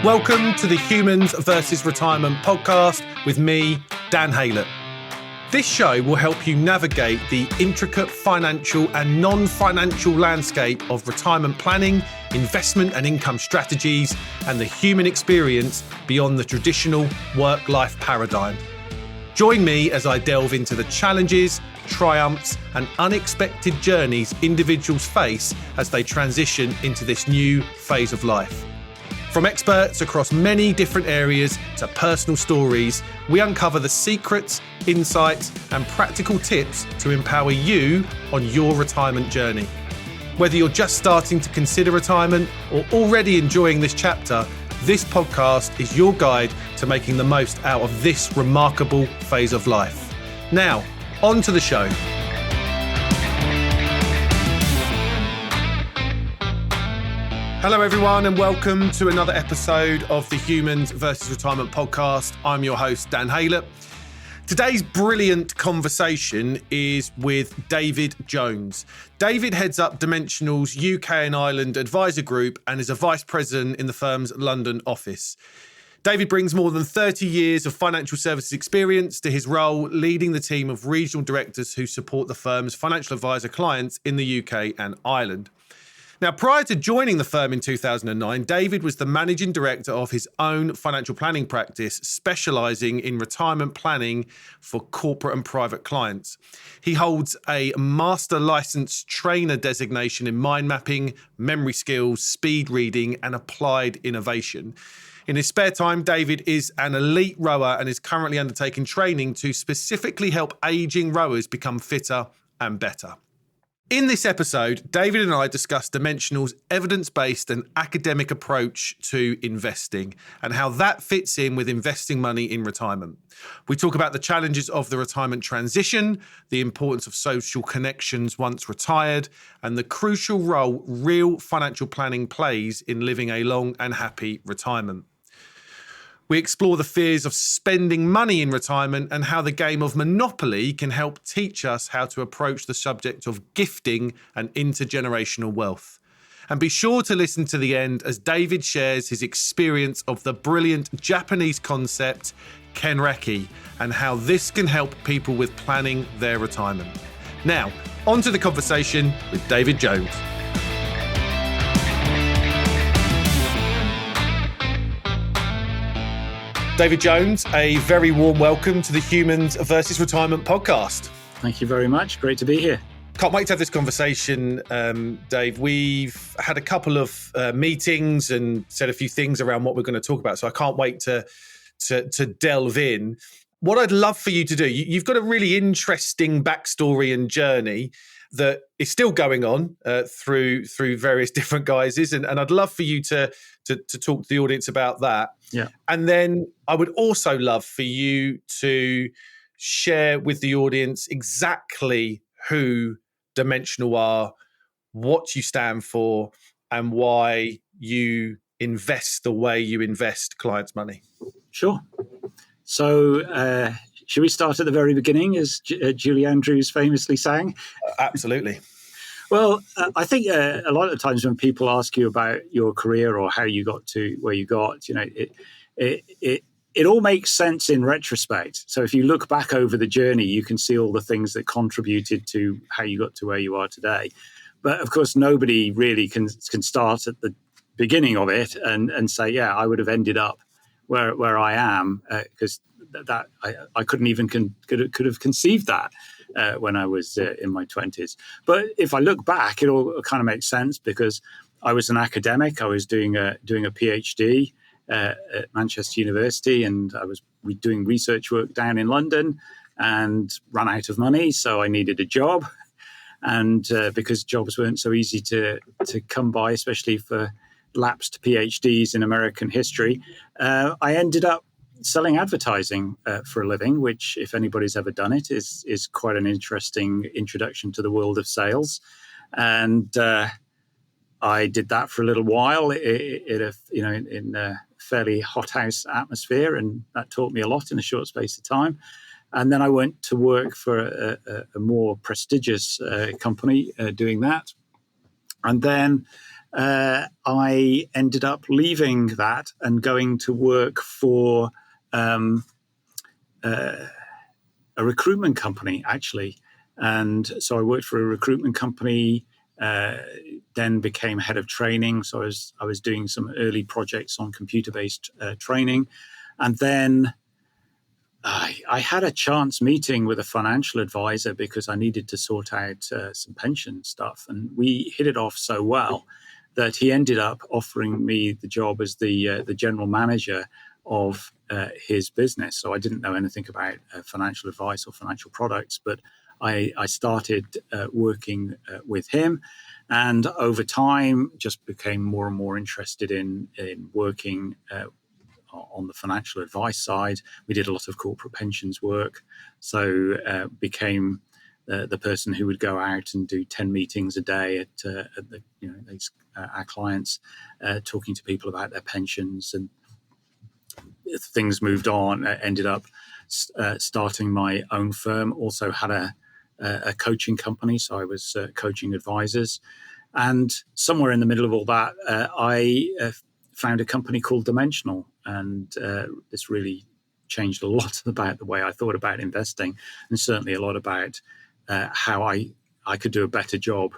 Welcome to the Humans versus Retirement podcast with me, Dan Haylett. This show will help you navigate the intricate financial and non-financial landscape of retirement planning, investment and income strategies, and the human experience beyond the traditional work-life paradigm. Join me as I delve into the challenges, triumphs, and unexpected journeys individuals face as they transition into this new phase of life. From experts across many different areas to personal stories, we uncover the secrets, insights, and practical tips to empower you on your retirement journey. Whether you're just starting to consider retirement or already enjoying this chapter, this podcast is your guide to making the most out of this remarkable phase of life. Now, on to the show. Hello everyone and welcome to another episode of the Humans versus Retirement podcast. I'm your host, Dan Haylett. Today's brilliant conversation is with David Jones. David heads up Dimensional's UK and Ireland advisor group and is a vice president in the firm's London office. David brings more than 30 years of financial services experience to his role leading the team of regional directors who support the firm's financial advisor clients in the UK and Ireland. Now, prior to joining the firm in 2009, David was the managing director of his own financial planning practice, specialising in retirement planning for corporate and private clients. He holds a master licensed trainer designation in mind mapping, memory skills, speed reading, and applied innovation. In his spare time, David is an elite rower and is currently undertaking training to specifically help ageing rowers become fitter and better. In this episode, David and I discuss Dimensional's evidence-based and academic approach to investing and how that fits in with investing money in retirement. We talk about the challenges of the retirement transition, the importance of social connections once retired, and the crucial role real financial planning plays in living a long and happy retirement. We explore the fears of spending money in retirement and how the game of Monopoly can help teach us how to approach the subject of gifting and intergenerational wealth. And be sure to listen to the end as David shares his experience of the brilliant Japanese concept, Kanreki, and how this can help people with planning their retirement. Now, on to the conversation with David Jones. David Jones, a very warm welcome to the Humans versus Retirement podcast. Thank you very much. Great to be here. Can't wait to have this conversation, Dave. We've had a couple of meetings and said a few things around what we're going to talk about, so I can't wait to delve in. What I'd love for you to do, you've got a really interesting backstory and journey that is still going on through various different guises, and I'd love for you to talk to the audience about that. Yeah. And then I would also love for you to share with the audience exactly who Dimensional are, what you stand for, and why you invest the way you invest clients' money. Sure. So should we start at the very beginning, as Julie Andrews famously sang? Absolutely. Well, I think a lot of the times when people ask you about your career or how you got to where you got, it all makes sense in retrospect. So if you look back over the journey, you can see all the things that contributed to how you got to where you are today. But of course, nobody really can start at the beginning of it and say, yeah, I would have ended up where I am, because that I couldn't even could have conceived that when I was in my 20s. But if I look back, it all kind of makes sense because I was an academic. I was doing a PhD at Manchester University, and I was doing research work down in London and ran out of money, so I needed a job. And because jobs weren't so easy to come by, especially for lapsed PhDs in American history, I ended up selling advertising for a living, which, if anybody's ever done it, is quite an interesting introduction to the world of sales. And I did that for a little while in a fairly hothouse atmosphere, and that taught me a lot in a short space of time. And then I went to work for a more prestigious company doing that. And then I ended up leaving that and going to work for a recruitment company, actually. And so I worked for a recruitment company, then became head of training. So I was doing some early projects on computer-based training. And then I had a chance meeting with a financial advisor because I needed to sort out some pension stuff. And we hit it off so well that he ended up offering me the job as the general manager of his business. So I didn't know anything about financial advice or financial products, but I started working with him, and over time just became more and more interested in working on the financial advice side. We did a lot of corporate pensions work, so became the person who would go out and do 10 meetings a day at our clients, talking to people about their pensions. And things moved on. Ended up starting my own firm. Also had a coaching company, so I was coaching advisors. And somewhere in the middle of all that, I found a company called Dimensional, and this really changed a lot about the way I thought about investing, and certainly a lot about how I could do a better job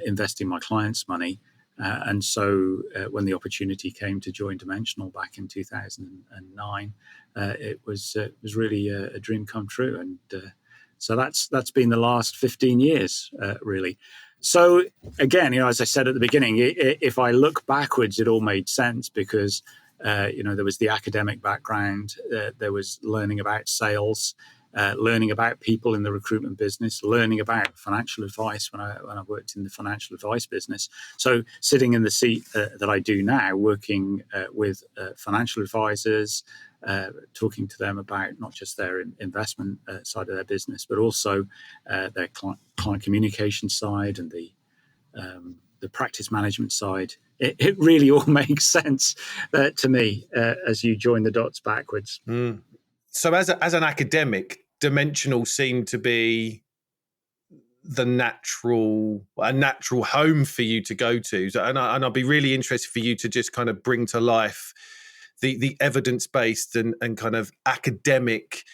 investing my clients' money. And so when the opportunity came to join Dimensional back in 2009, it was really a dream come true. And so that's been the last 15 years, really. So again, as I said at the beginning, if I look backwards, it all made sense because there was the academic background, there was learning about sales, learning about people in the recruitment business, learning about financial advice when I worked in the financial advice business. So sitting in the seat that I do now, working with financial advisors, talking to them about not just their investment side of their business, but also their client communication side and the practice management side. It really all makes sense to me as you join the dots backwards. Mm. So as an academic, Dimensional seemed to be a natural home for you to go to. So, and I'd be really interested for you to just kind of bring to life the evidence-based and kind of academic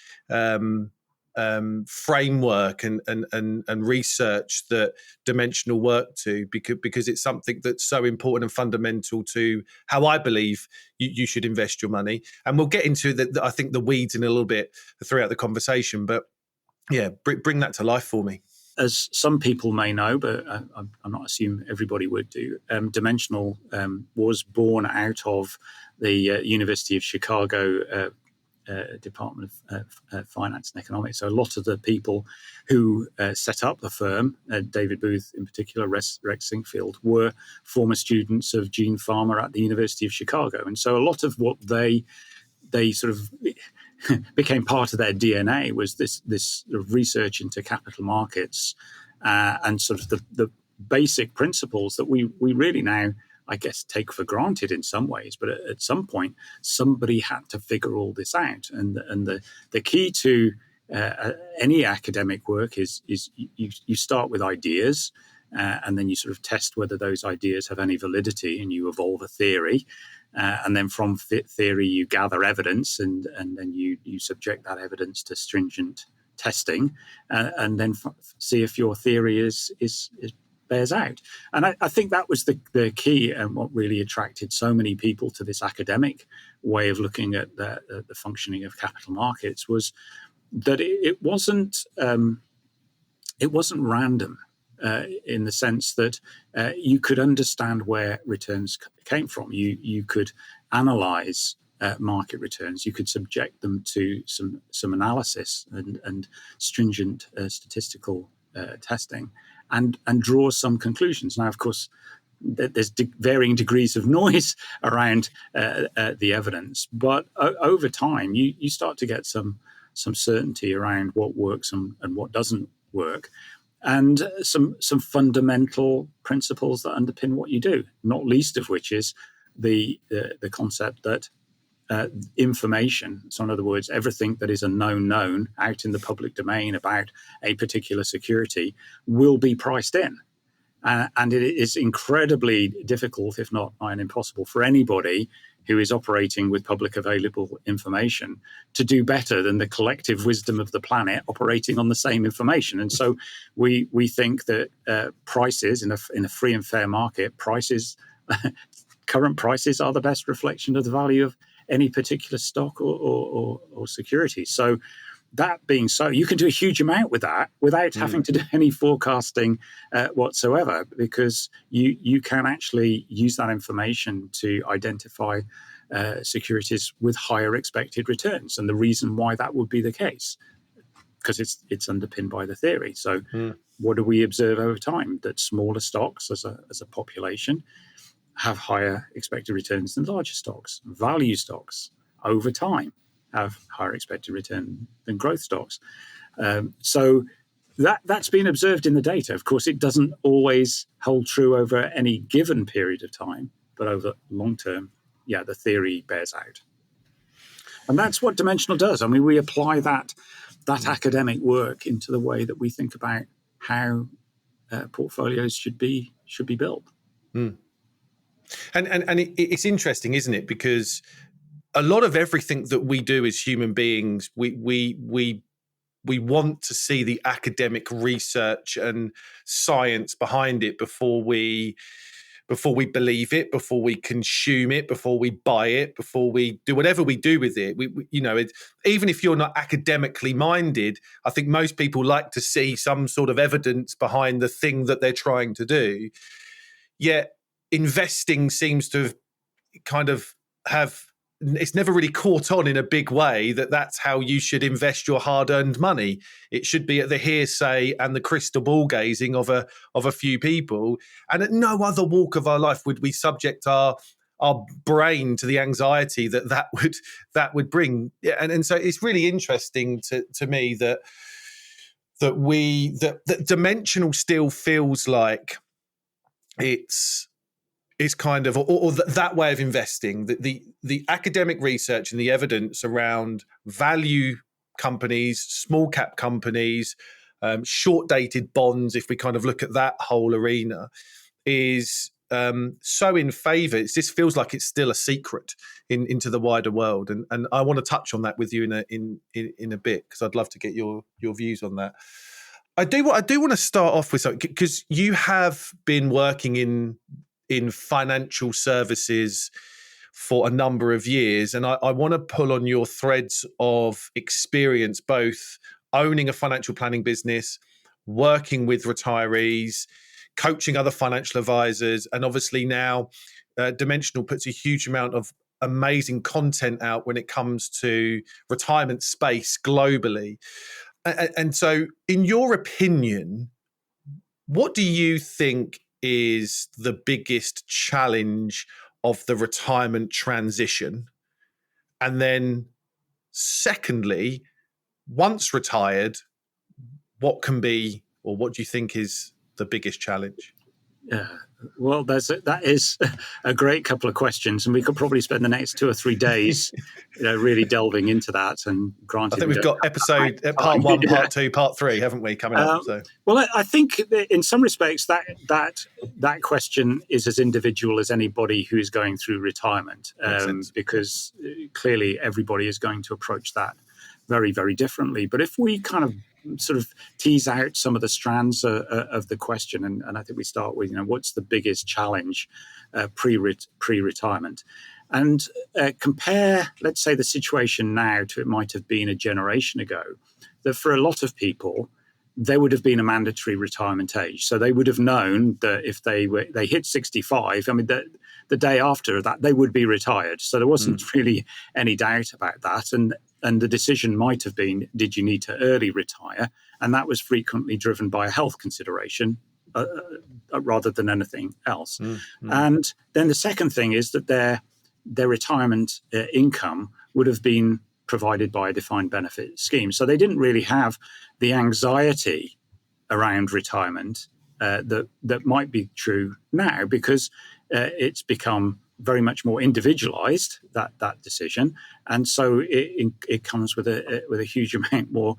framework and research that Dimensional work to, because it's something that's so important and fundamental to how I believe you should invest your money. And we'll get into I think the weeds in a little bit throughout the conversation, but yeah, bring that to life for me. As some people may know, but I'm not assuming everybody would do, Dimensional was born out of the University of Chicago Department of Finance and Economics. So a lot of the people who set up the firm, David Booth in particular, Rex Sinkfield, were former students of Gene Farmer at the University of Chicago. And so a lot of what they sort of became part of their DNA was this research into capital markets and sort of the basic principles that we really now, I guess, take for granted in some ways. But at some point, somebody had to figure all this out. And the key to any academic work is you start with ideas, and then you sort of test whether those ideas have any validity, and you evolve a theory. And then from theory, you gather evidence, and then you subject that evidence to stringent testing, and then see if your theory is bears out. And I think that was the key, and what really attracted so many people to this academic way of looking at the functioning of capital markets was that it wasn't random. In the sense that you could understand where returns came from. You could analyze market returns. You could subject them to some analysis and stringent statistical testing, and draw some conclusions. Now, of course, there's varying degrees of noise around the evidence, but over time, you start to get some certainty around what works and what doesn't work. And some fundamental principles that underpin what you do, not least of which is the concept that information, so in other words, everything that is a known out in the public domain about a particular security will be priced in. And it is incredibly difficult, if not impossible, for anybody who is operating with public available information to do better than the collective wisdom of the planet operating on the same information. And so we think that prices in a free and fair market, current prices are the best reflection of the value of any particular stock or security. So that being so, you can do a huge amount with that without having to do any forecasting whatsoever, because you can actually use that information to identify securities with higher expected returns. And the reason why that would be the case, because it's underpinned by the theory. So what do we observe over time? That smaller stocks as a population have higher expected returns than larger stocks. Value stocks over time have higher expected return than growth stocks. So that's been observed in the data. Of course, it doesn't always hold true over any given period of time, but over long term, the theory bears out. And that's what Dimensional does. I mean, we apply that academic work into the way that we think about how portfolios should be built. And it's interesting, isn't it? Because a lot of everything that we do as human beings, we want to see the academic research and science behind it before we believe it, before we consume it, before we buy it, before we do whatever we do with it. Even if you're not academically minded, I think most people like to see some sort of evidence behind the thing that they're trying to do. Yet investing seems to it's never really caught on in a big way that's how you should invest your hard-earned money. It should be at the hearsay and the crystal ball gazing of a few people. And at no other walk of our life would we subject our brain to the anxiety that would bring. And so it's really interesting to me that Dimensional still feels like it's kind of, or that way of investing, the academic research and the evidence around value companies, small cap companies, short dated bonds, if we kind of look at that whole arena, is so in favor. It just feels like it's still a secret into the wider world. And I want to touch on that with you in a bit, because I'd love to get your views on that. I do want to start off with something, because you have been working in financial services for a number of years. And I want to pull on your threads of experience, both owning a financial planning business, working with retirees, coaching other financial advisors. And obviously now Dimensional puts a huge amount of amazing content out when it comes to retirement space globally. And so in your opinion, what do you think is the biggest challenge of the retirement transition? And then secondly, once retired, what do you think is the biggest challenge? Yeah, well, that is a great couple of questions, and we could probably spend the next 2 or 3 days, really delving into that. And granted, I think we've got episode part 1, part 2, part 3, haven't we, coming up? So. Well, I think that in some respects that question is as individual as anybody who is going through retirement, because clearly everybody is going to approach that very, very differently. But if we kind of sort of tease out some of the strands of the question, and I think we start with, what's the biggest challenge pre-retirement, and compare, let's say, the situation now to it might have been a generation ago, that for a lot of people, there would have been a mandatory retirement age. So they would have known that if they hit 65, I mean, the day after that, they would be retired. So there wasn't really any doubt about that. And the decision might have been, did you need to early retire? And that was frequently driven by a health consideration rather than anything else. And then the second thing is that their retirement income would have been provided by a defined benefit scheme. So they didn't really have the anxiety around retirement that might be true now, because it's become very much more individualized, that decision, and so it comes with a huge amount more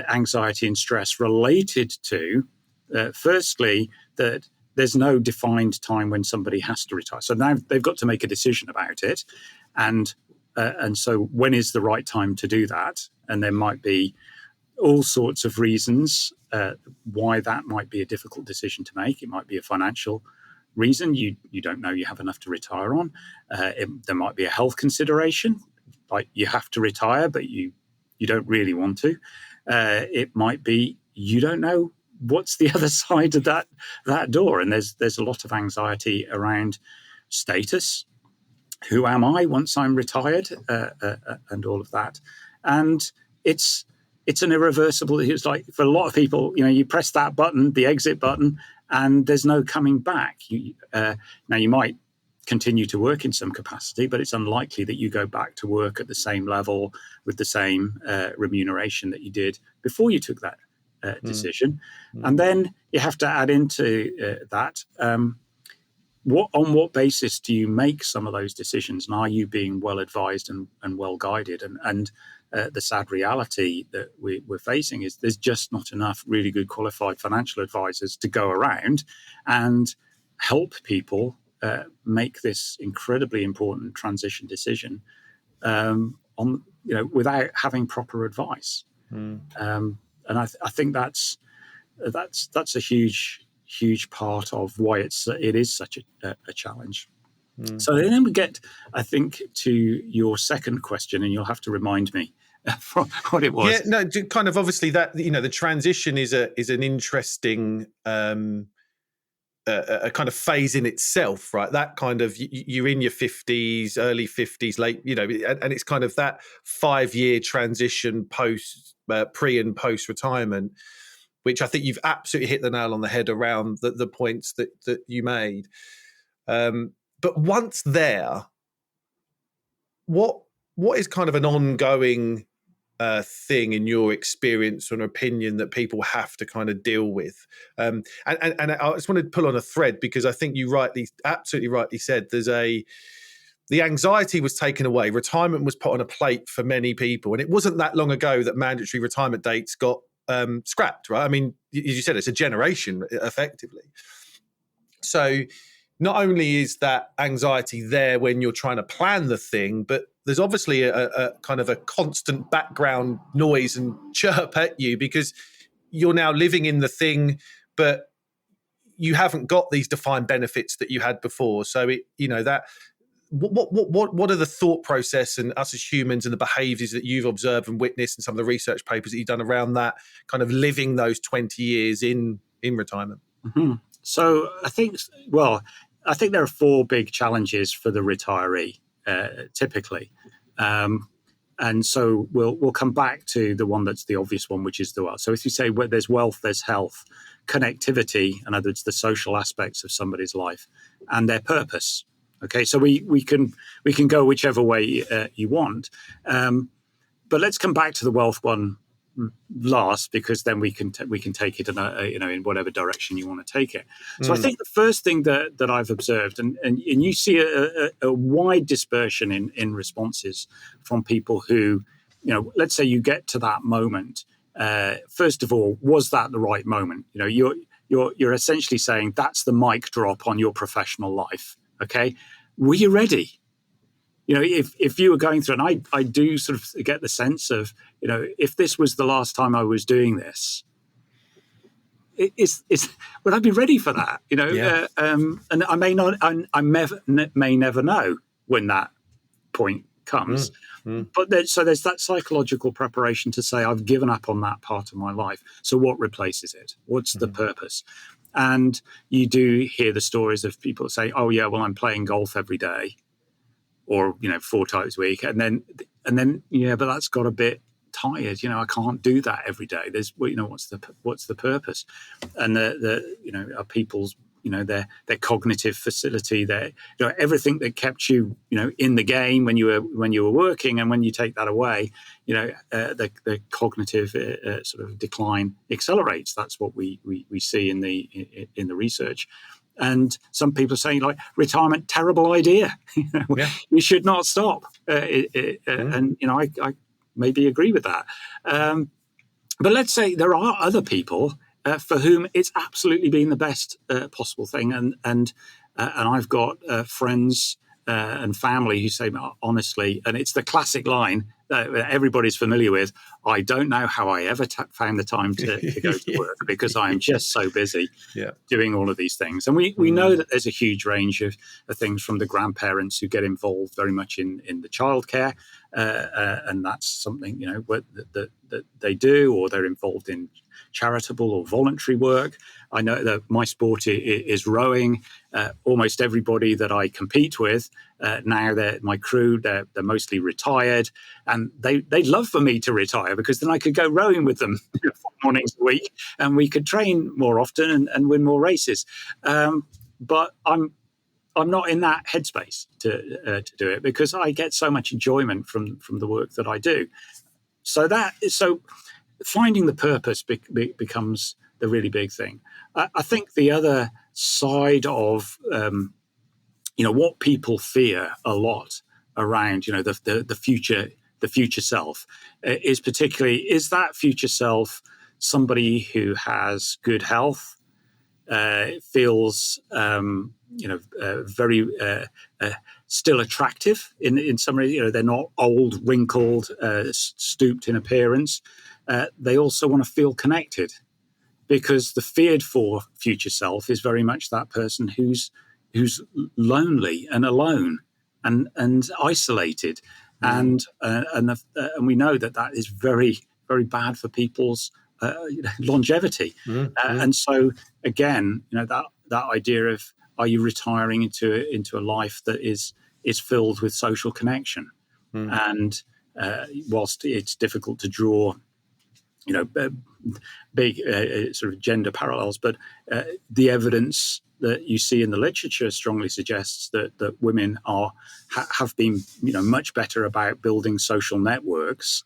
anxiety and stress related to firstly that there's no defined time when somebody has to retire. So now they've got to make a decision about it, and so when is the right time to do that? And there might be all sorts of reasons why that might be a difficult decision to make. It might be a financial reason. You don't know you have enough to retire on. There might be a health consideration, like you have to retire, but you don't really want to. It might be you don't know what's the other side of that door, and there's a lot of anxiety around status. Who am I once I'm retired, and all of that, and it's an irreversible. It's like for a lot of people, you press that button, the exit button, and there's no coming back. Now you might continue to work in some capacity, but it's unlikely that you go back to work at the same level with the same remuneration that you did before you took that decision. And then you have to add into that. On what basis do you make some of those decisions, and are you being well advised and well guided? And the sad reality that we're facing is there's just not enough really good qualified financial advisors to go around and help people make this incredibly important transition decision without having proper advice. And I think that's a huge part of why it is such a challenge. So then we get, I think, to your second question, and you'll have to remind me from what it was. Yeah, no, kind of obviously that the transition is an interesting a kind of phase in itself, right? That kind of you're in your 50s, early 50s, late, and it's kind of that 5-year transition post pre and post retirement, which I think you've absolutely hit the nail on the head around the points that you made. But once there, what is kind of an ongoing thing in your experience or an opinion that people have to kind of deal with? And I just wanted to pull on a thread, because I think you absolutely rightly said the anxiety was taken away. Retirement was put on a plate for many people. And it wasn't that long ago that mandatory retirement dates got scrapped, right? I mean, as you said, it's a generation effectively. So not only is that anxiety there when you're trying to plan the thing, but there's obviously a kind of a constant background noise and chirp at you, because you're now living in the thing, but you haven't got these defined benefits that you had before. So what are the thought process and us as humans and the behaviours that you've observed and witnessed in some of the research papers that you've done around that kind of living those 20 years in retirement? Mm-hmm. So I think there are 4 big challenges for the retiree typically. And so we'll come back to the one that's the obvious one, which is the wealth. So if you say there's wealth, there's health, connectivity, in other words, the social aspects of somebody's life, and their purpose. Okay, so we can go whichever way you want, but let's come back to the wealth one last, because then we can take it in whatever direction you want to take it. So I think the first thing that I've observed, and you see a wide dispersion in responses from people who, let's say you get to that moment. First of all, was that the right moment? You're essentially saying that's the mic drop on your professional life. Okay, were you ready? If you were going through, and I do sort of get the sense of, if this was the last time I was doing this, would I be ready for that? Yeah. And I may not, I may never know when that point comes. But there's that psychological preparation to say, I've given up on that part of my life. So what replaces it? What's the purpose? And you do hear the stories of people say, oh yeah, well, I'm playing golf every day, or 4 times a week, and then yeah, but that's got a bit tired. I can't do that every day. There's what's the purpose? And are people's their cognitive facility, their everything that kept you in the game when you were working, and when you take that away, the cognitive sort of decline accelerates. That's what we see in the research. And some people are saying, like, retirement, terrible idea. You should not stop. And I maybe agree with that. But let's say there are other people for whom it's absolutely been the best possible thing. And I've got friends and family who say, honestly, and it's the classic line that everybody's familiar with, I don't know how I ever found the time to go to work because I am just so busy doing all of these things. And we know that there's a huge range of things, from the grandparents who get involved very much in the childcare, and that's something, that they do, or they're involved in charitable or voluntary work. I know that my sport is rowing. Almost everybody that I compete with now, my crew, they're mostly retired, and they'd love for me to retire, because then I could go rowing with them 4 mornings a week, and we could train more often and win more races. But I'm not in that headspace to do it, because I get so much enjoyment from the work that I do. So finding the purpose becomes the really big thing. I think the other side of what people fear a lot around the future self is that future self somebody who has good health, feels very still attractive in some ways. They're not old, wrinkled, stooped in appearance. They also want to feel connected, because the feared for future self is very much that person who's lonely and alone and isolated, and we know that is very, very bad for people's longevity. And so again, that idea of, are you retiring into a life that is filled with social connection? And whilst it's difficult to draw big sort of gender parallels, but the evidence that you see in the literature strongly suggests that women have been much better about building social networks,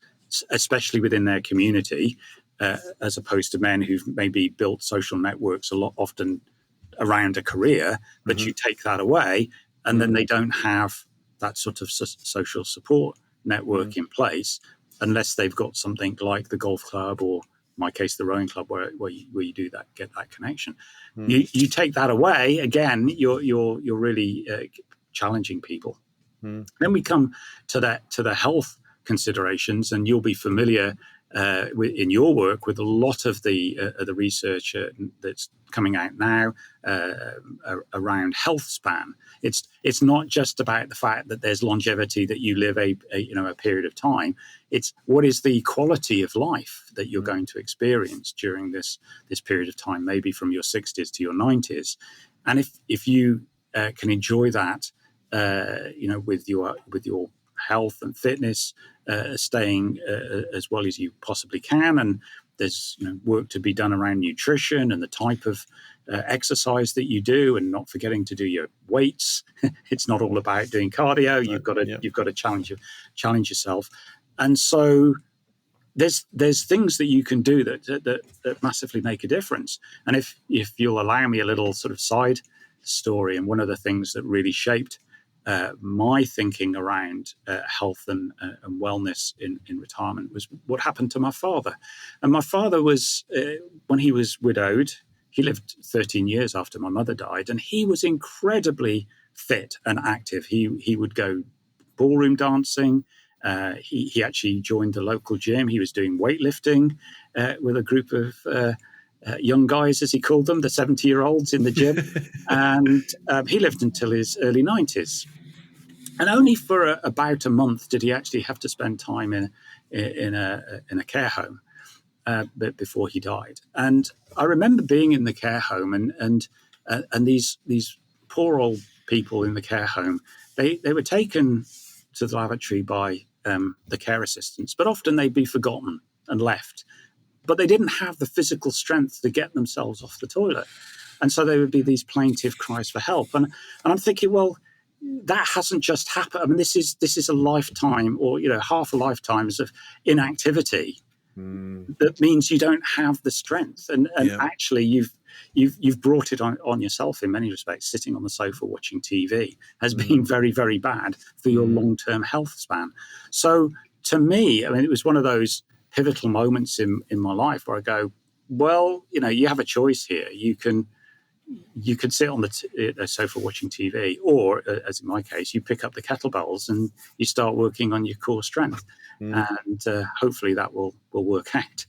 especially within their community, as opposed to men who've maybe built social networks a lot often around a career. But you take that away, and then they don't have that sort of social support network in place, unless they've got something like the golf club, or in my case, the rowing club, where you do that, get that connection. You take that away, again, you're really challenging people. Then we come to the health considerations, and you'll be familiar in your work with a lot of the research that's coming out now around health span. It's not just about the fact that there's longevity, that you live a period of time. It's what is the quality of life that you're going to experience during this period of time, maybe from your 60s to your 90s. And if you can enjoy that, with your health and fitness, staying as well as you possibly can, and there's work to be done around nutrition and the type of exercise that you do, and not forgetting to do your weights. It's not all about doing cardio. You've got to challenge yourself, and so there's things that you can do that massively make a difference. And if you'll allow me a little sort of side story, and one of the things that really shaped my thinking around health and wellness in retirement was what happened to my father. And my father was, when he was widowed, he lived 13 years after my mother died, and he was incredibly fit and active. He would go ballroom dancing. He actually joined the local gym. He was doing weightlifting with a group of young guys, as he called them, the 70-year-olds in the gym. And he lived until his early 90s. And only for about a month did he actually have to spend time in a care home before he died. And I remember being in the care home, and these poor old people in the care home, they were taken to the lavatory by the care assistants, but often they'd be forgotten and left. But they didn't have the physical strength to get themselves off the toilet. And so there would be these plaintive cries for help. And I'm thinking, well, that hasn't just happened. I mean, this is a lifetime, or half a lifetimes of inactivity. That means you don't have the strength, and actually you've brought it on yourself in many respects. Sitting on the sofa watching TV has been very, very bad for your long-term health span. So to me, I mean, it was one of those pivotal moments in my life where I go, well, you have a choice here. You can sit on the sofa watching TV, or as in my case, you pick up the kettlebells and you start working on your core strength, and hopefully that will work out.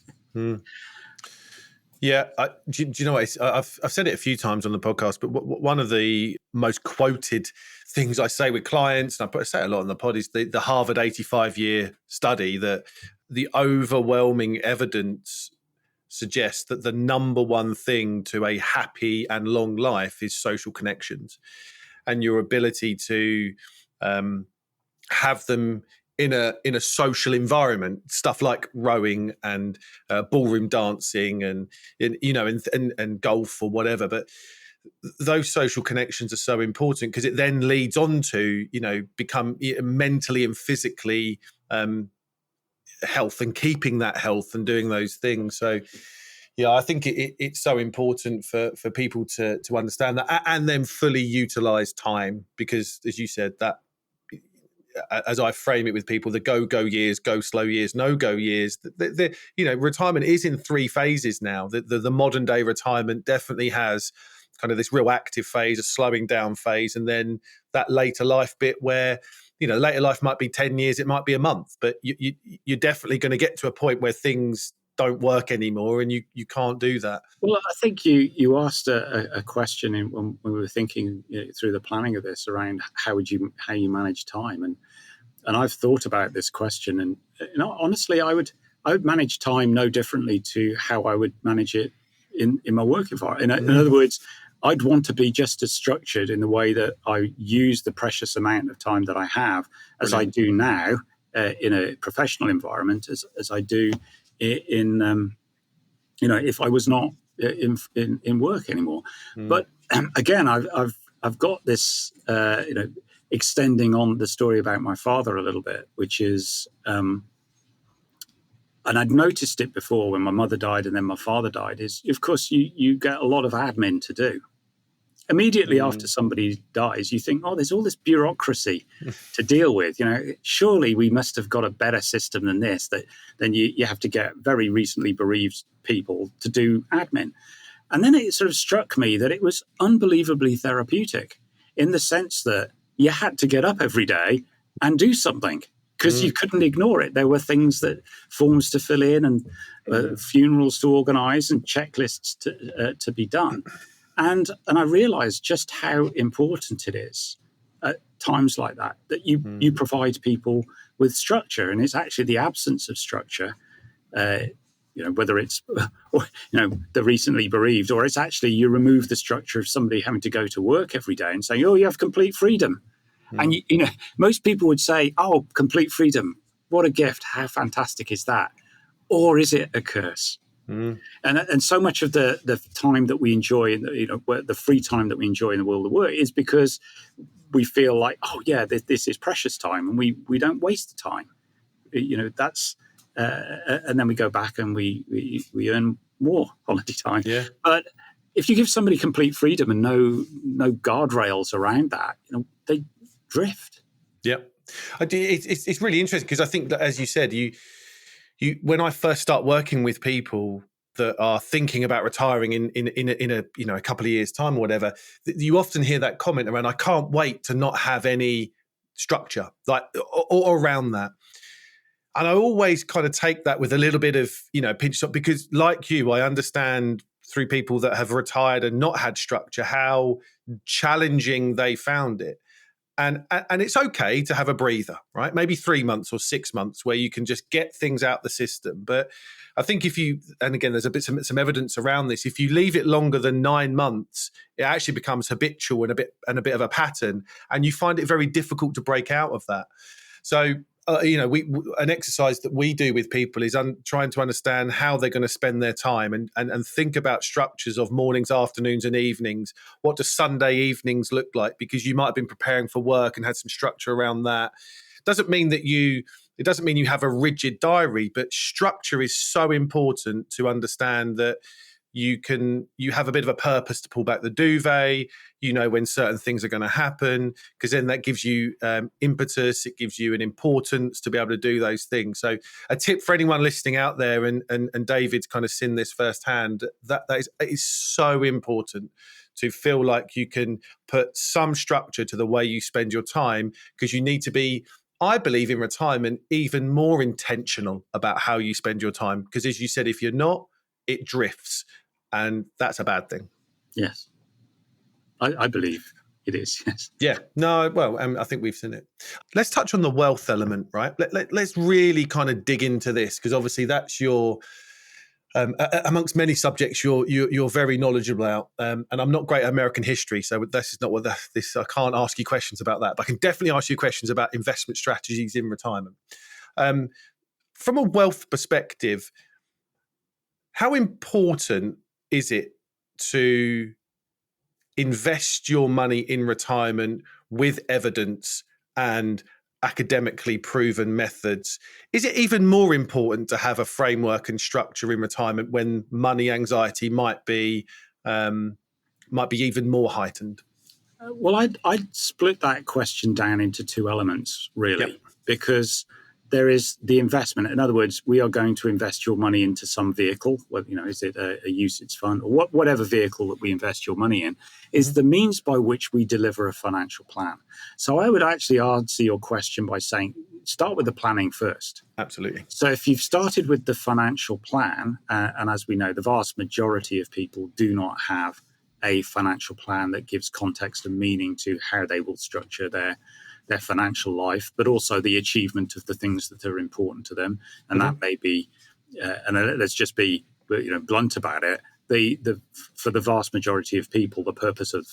Yeah, do you know what? I've said it a few times on the podcast, but one of the most quoted things I say with clients, and I say it a lot on the pod, is the Harvard 85-year study that the overwhelming evidence suggests that the number one thing to a happy and long life is social connections, and your ability to have them in a social environment, stuff like rowing and ballroom dancing and golf or whatever. But those social connections are so important because it then leads on to become mentally and physically health, and keeping that health and doing those things. So yeah, I think it's so important for people to understand that and then fully utilize time, because as you said, that as I frame it with people, the go years, go slow years, no go years. Retirement is in 3 phases now. The modern day retirement definitely has kind of this real active phase, a slowing down phase, and then that later life bit where later life might be 10 years, it might be a month, but you're definitely going to get to a point where things don't work anymore, and you can't do that. Well, I think you asked a question when we were thinking through the planning of this around how you manage time, and I've thought about this question, and honestly, I would manage time no differently to how I would manage it in my work environment. In other words, I'd want to be just as structured in the way that I use the precious amount of time that I have as I do now in a professional environment as I do in if I was not in work anymore. But again, I've got this extending on the story about my father a little bit, which is and I'd noticed it before when my mother died and then my father died, is of course you get a lot of admin to do. Immediately after somebody dies, you think, oh, there's all this bureaucracy to deal with. Surely we must have got a better system than this. Then you have to get very recently bereaved people to do admin. And then it sort of struck me that it was unbelievably therapeutic in the sense that you had to get up every day and do something because you couldn't ignore it. There were forms to fill in and funerals to organize and checklists to be done. And I realized just how important it is at times like that you provide people with structure. And it's actually the absence of structure, whether it's the recently bereaved, or it's actually you remove the structure of somebody having to go to work every day and saying, oh, you have complete freedom. And most people would say, oh, complete freedom, what a gift, how fantastic is that? Or is it a curse? And so much of the time that we enjoy, the free time that we enjoy in the world of work, is because we feel like, oh yeah, this is precious time, and we don't waste the time. That's and then we go back and we earn more holiday time. Yeah. But if you give somebody complete freedom and no guardrails around that, they drift. Yep. It's really interesting because I think that, as you said, you when I first start working with people that are thinking about retiring in a couple of years' time or whatever, you often hear that comment around, I can't wait to not have any structure, like or around that. And I always kind of take that with a little bit of pinch of salt, because like you, I understand through people that have retired and not had structure how challenging they found it. And it's okay to have a breather, right? Maybe 3 months or 6 months where you can just get things out the system. But I think and again, there's some evidence around this. If you leave it longer than 9 months, it actually becomes habitual and a bit of a pattern, and you find it very difficult to break out of that. So an exercise that we do with people is trying to understand how they're going to spend their time and think about structures of mornings, afternoons, and evenings. What do Sunday evenings look like? Because you might have been preparing for work and had some structure around that. It doesn't mean you have a rigid diary, but structure is so important to understand that you have a bit of a purpose to pull back the duvet. You know when certain things are going to happen, because then that gives you impetus. It gives you an importance to be able to do those things. So a tip for anyone listening out there, and David's kind of seen this firsthand, that is so important to feel like you can put some structure to the way you spend your time, because you need to be, I believe, in retirement, even more intentional about how you spend your time. Because as you said, if you're not, it drifts, and that's a bad thing. Yes. I believe it is, yes. Yeah, no, well, I think we've seen it. Let's touch on the wealth element, right? Let's really kind of dig into this, because obviously that's your, amongst many subjects, you're very knowledgeable about. And I'm not great at American history, so this is not what this. I can't ask you questions about that, but I can definitely ask you questions about investment strategies in retirement. From a wealth perspective, how important is it to invest your money in retirement with evidence and academically proven methods? Is it even more important to have a framework and structure in retirement when money anxiety might be even more heightened? Well, I'd split that question down into two elements, really, Yep. because there is the investment. In other words, we are going to invest your money into some vehicle. Is it a UCITS fund or whatever vehicle that we invest your money in is the means by which we deliver a financial plan. So I would actually answer your question by saying, start with the planning first. Absolutely. So if you've started with the financial plan, and as we know, the vast majority of people do not have a financial plan that gives context and meaning to how they will structure their financial life, but also the achievement of the things that are important to them. And that may be, and let's just be blunt about it, for the vast majority of people, the purpose of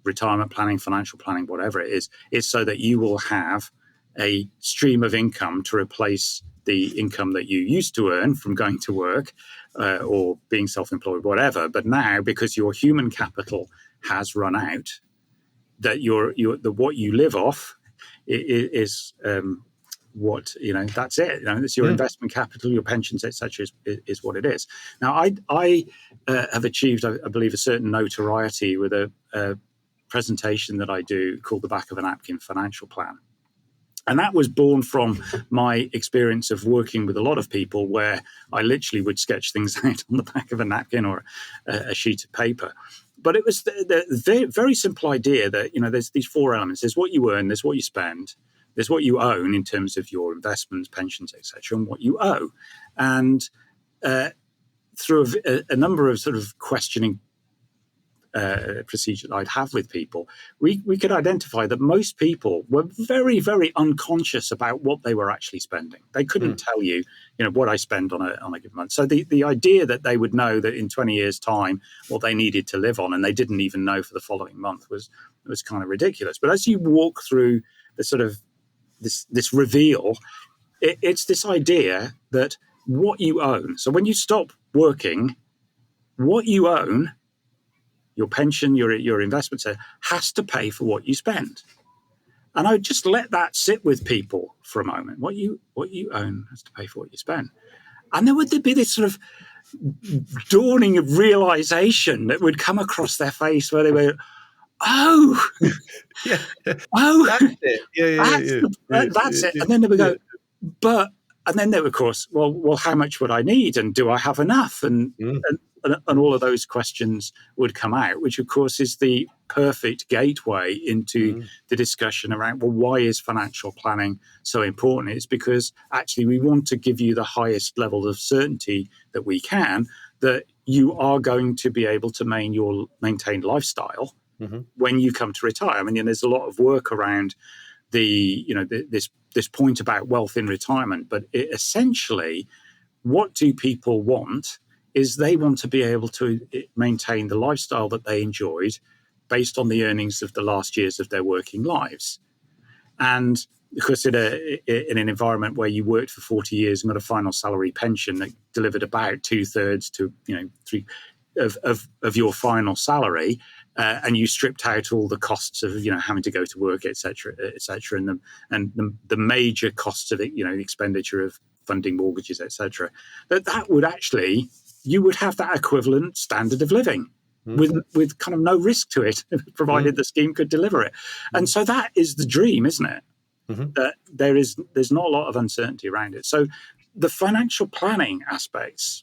retirement planning, financial planning, whatever it is so that you will have a stream of income to replace the income that you used to earn from going to work or being self-employed, whatever. But now, because your human capital has run out, that what you live off is what that's it. It's your investment capital, your pensions, etc. Is what it is. Now, I have achieved, I believe, a certain notoriety with a presentation that I do called the Back of a Napkin Financial Plan. And that was born from my experience of working with a lot of people, where I literally would sketch things out on the back of a napkin or a sheet of paper. But it was the very simple idea that, there's these four elements. There's what you earn, there's what you spend, there's what you own in terms of your investments, pensions, etc., and what you owe. And through a number of sort of questioning procedure that I'd have with people, we could identify that most people were very, very unconscious about what they were actually spending. They couldn't tell you, what I spend on a given month. So the idea that they would know that in 20 years' time what they needed to live on, and they didn't even know for the following month, was kind of ridiculous. But as you walk through the sort of this reveal, it's this idea that what you own. So when you stop working, what you own, your pension, your investments, has to pay for what you spend. And I would just let that sit with people for a moment. What you own has to pay for what you spend. And there would be this sort of dawning of realization that would come across their face, where they were, oh, yeah. Oh, that's it. That's it. And then they would go, and then they would, of course, well, how much would I need? And do I have enough? And all of those questions would come out, which, of course, is the perfect gateway into the discussion around, well, why is financial planning so important? It's because actually we want to give you the highest level of certainty that we can, that you are going to be able to maintain lifestyle when you come to retire. I mean, there's a lot of work around this point about wealth in retirement, but essentially, what do people want? Is they want to be able to maintain the lifestyle that they enjoyed based on the earnings of the last years of their working lives. And because in an environment where you worked for 40 years and got a final salary pension that delivered about 2/3 to 3 of your final salary, and you stripped out all the costs of having to go to work, etc., and the major costs of it, the expenditure of funding mortgages, etc., that would actually you would have that equivalent standard of living with kind of no risk to it, provided the scheme could deliver it. And so that is the dream, isn't it? That there's not a lot of uncertainty around it. So the financial planning aspects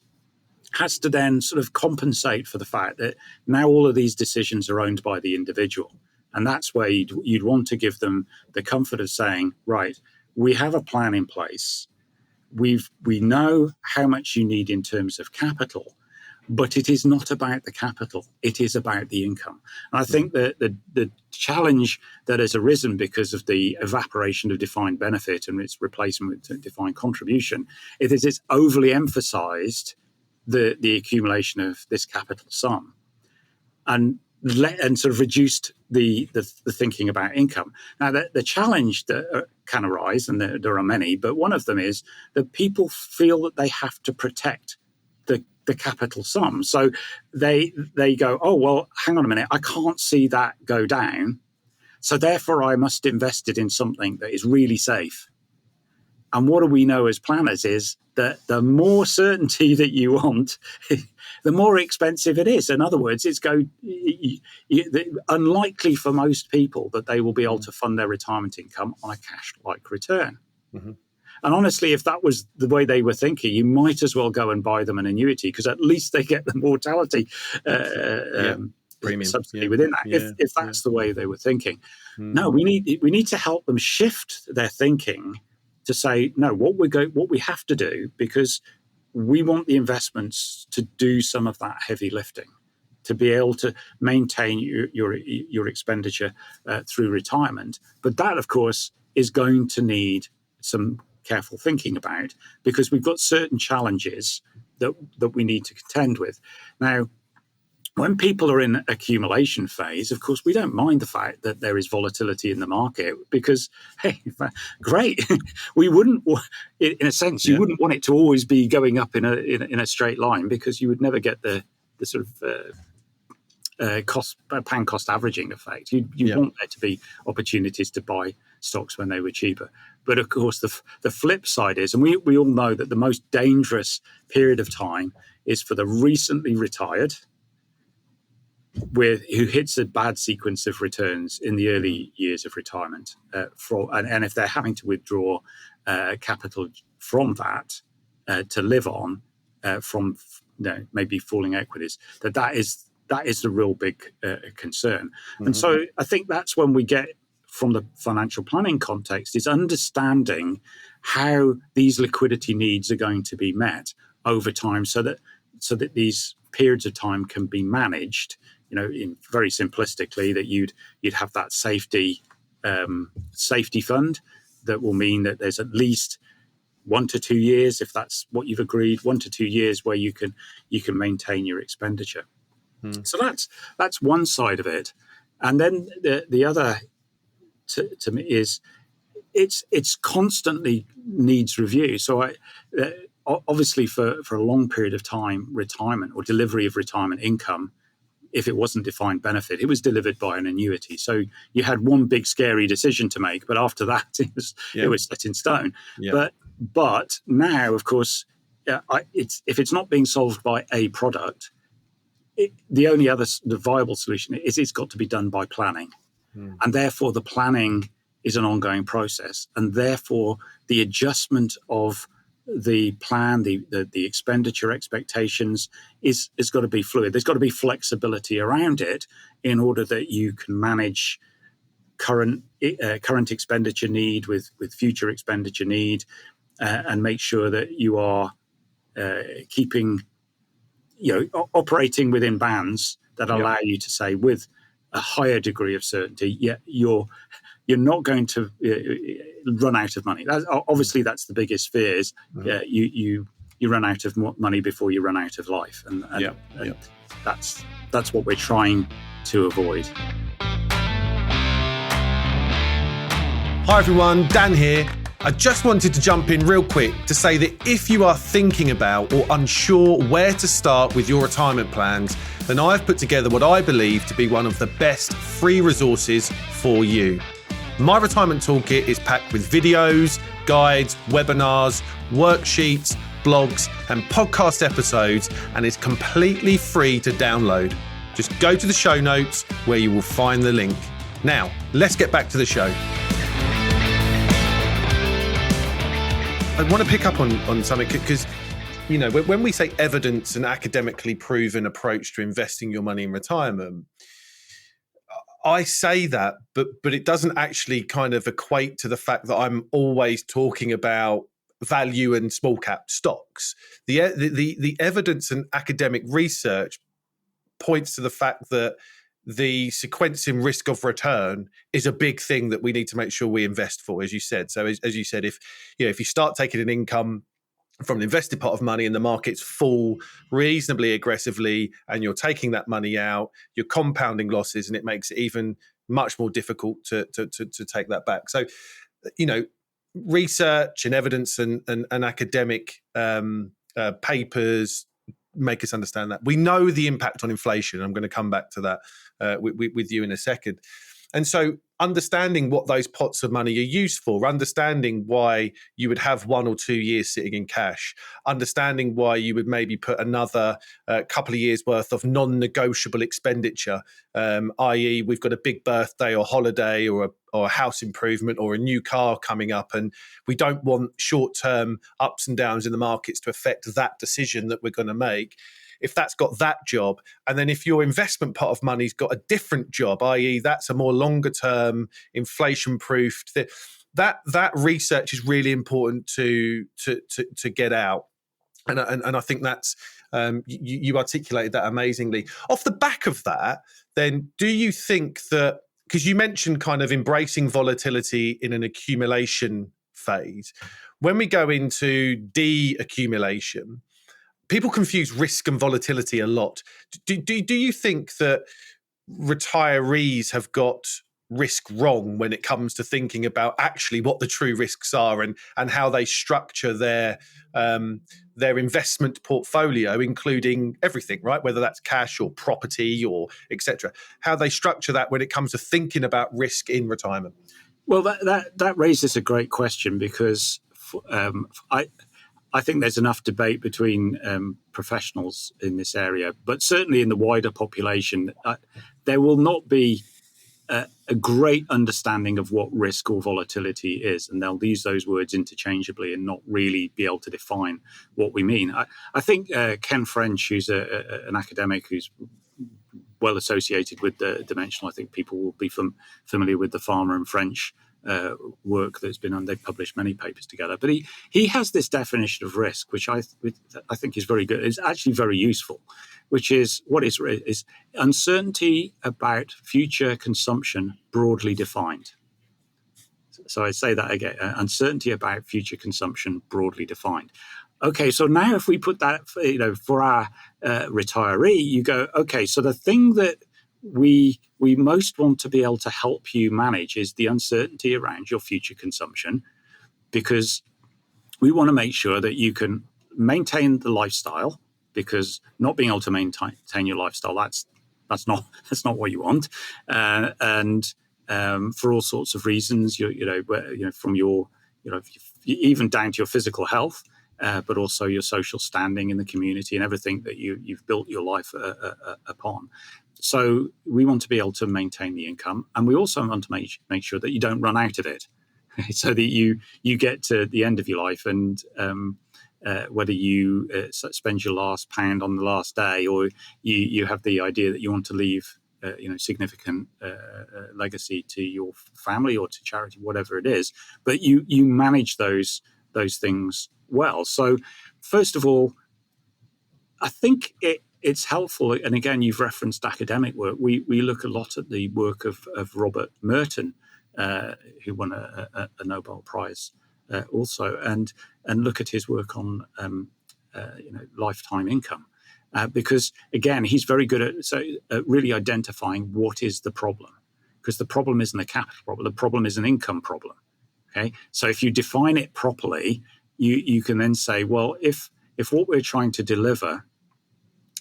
has to then sort of compensate for the fact that now all of these decisions are owned by the individual. And that's where you'd want to give them the comfort of saying, right, we have a plan in place. We know how much you need in terms of capital, but it is not about the capital. It is about the income. And I think that the challenge that has arisen because of the evaporation of defined benefit and its replacement with defined contribution, it's overly emphasized the accumulation of this capital sum and sort of reduced the thinking about income. Now, the challenge that can arise, and there are many, but one of them is that people feel that they have to protect the capital sum. So they go, oh, well, hang on a minute, I can't see that go down, so therefore I must invest it in something that is really safe. And what do we know as planners is that the more certainty that you want, the more expensive it is. In other words, it's unlikely for most people that they will be able to fund their retirement income on a cash-like return. And honestly, if that was the way they were thinking, you might as well go and buy them an annuity, because at least they get the mortality premium subsidy within that. If that's the way they were thinking, no, we need to help them shift their thinking to say, no, what we have to do, because we want the investments to do some of that heavy lifting, to be able to maintain your expenditure through retirement. But that, of course, is going to need some careful thinking about, because we've got certain challenges that we need to contend with. Now, when people are in accumulation phase, of course, we don't mind the fact that there is volatility in the market, because, hey, great. We wouldn't, in a sense, you wouldn't want it to always be going up in a straight line, because you would never get the sort of pound cost averaging effect. You want there to be opportunities to buy stocks when they were cheaper. But of course, the flip side is, and we all know that the most dangerous period of time is for the recently retired, who hits a bad sequence of returns in the early years of retirement, and if they're having to withdraw capital from that to live on from maybe falling equities, that is the real big concern. And so I think that's when we get from the financial planning context, is understanding how these liquidity needs are going to be met over time, so that these periods of time can be managed. In very simplistically, that you'd have that safety fund that will mean that there's at least 1 to 2 years, if that's what you've agreed, 1 to 2 years where you can maintain your expenditure. So that's one side of it, and then the other to me is it's constantly needs review. So obviously for a long period of time, retirement or delivery of retirement income, if it wasn't defined benefit, it was delivered by an annuity. So you had one big scary decision to make, but after that it was set in stone. But now, of course, if it's not being solved by a product, the only other viable solution is it's got to be done by planning. And therefore the planning is an ongoing process, and therefore the adjustment of the plan, the expenditure expectations is got to be fluid. There's got to be flexibility around it in order that you can manage current expenditure need with future expenditure need, and make sure that you are keeping, operating within bands that allow you to say with a higher degree of certainty, you're not going to run out of money. Obviously, that's the biggest fear. Is you run out of money before you run out of life, and that's what we're trying to avoid. Hi everyone, Dan here. I just wanted to jump in real quick to say that if you are thinking about or unsure where to start with your retirement plans, then I've put together what I believe to be one of the best free resources for you. My Retirement Toolkit is packed with videos, guides, webinars, worksheets, blogs, and podcast episodes, and is completely free to download. Just go to the show notes where you will find the link. Now, let's get back to the show. I want to pick up on something because, you know, when we say evidence and academically proven approach to investing your money in retirement, I say that, but it doesn't actually kind of equate to the fact that I'm always talking about value and small cap stocks. The evidence and academic research points to the fact that the sequencing risk of return is a big thing that we need to make sure we invest for, as you said. So as you said, if you start taking an income from an invested pot of money and the markets fall reasonably aggressively and you're taking that money out, you're compounding losses, and it makes it even much more difficult to take that back. So, you know, research and evidence and academic papers make us understand that. We know the impact on inflation. I'm going to come back to that with you in a second. And so understanding what those pots of money are used for, understanding why you would have 1 or 2 years sitting in cash, understanding why you would maybe put another couple of years worth of non-negotiable expenditure, i.e. we've got a big birthday or holiday or a house improvement or a new car coming up, and we don't want short-term ups and downs in the markets to affect that decision that we're going to make. If that's got that job, and then if your investment pot of money's got a different job, i.e. that's a more longer term, inflation proofed, that research is really important to get out. And I think that's you articulated that amazingly. Off the back of that, then do you think that, because you mentioned kind of embracing volatility in an accumulation phase, when we go into de-accumulation, people confuse risk and volatility a lot. Do you think that retirees have got risk wrong when it comes to thinking about actually what the true risks are and how they structure their investment portfolio, including everything, right? Whether that's cash or property or etc. How they structure that when it comes to thinking about risk in retirement? Well, that raises a great question, because I think there's enough debate between professionals in this area, but certainly in the wider population, there will not be a great understanding of what risk or volatility is, and they'll use those words interchangeably and not really be able to define what we mean. I think Ken French, who's an academic who's well associated with the Dimensional, I think people will be familiar with the Farmer and French work that's been on. They've published many papers together, but he has this definition of risk, which I think is very good. It's actually very useful, which is what is uncertainty about future consumption broadly defined. So I say that again: uncertainty about future consumption broadly defined. Okay, so now if we put that, for our retiree, you go, okay, so the thing that we most want to be able to help you manage is the uncertainty around your future consumption, because we want to make sure that you can maintain the lifestyle, because not being able to maintain your lifestyle, that's not what you want, and for all sorts of reasons, from your even down to your physical health, but also your social standing in the community and everything that you've built your life upon. So we want to be able to maintain the income, and we also want to make sure that you don't run out of it, so that you get to the end of your life, and whether you spend your last pound on the last day, or you have the idea that you want to leave significant legacy to your family or to charity, whatever it is, but you manage those things well. So first of all, I think it's helpful, and again, you've referenced academic work. We look a lot at the work of Robert Merton, who won a Nobel Prize also, and look at his work on lifetime income, because again, he's very good at really identifying what is the problem, because the problem isn't a capital problem, the problem is an income problem. Okay, so if you define it properly, you can then say, well, if what we're trying to deliver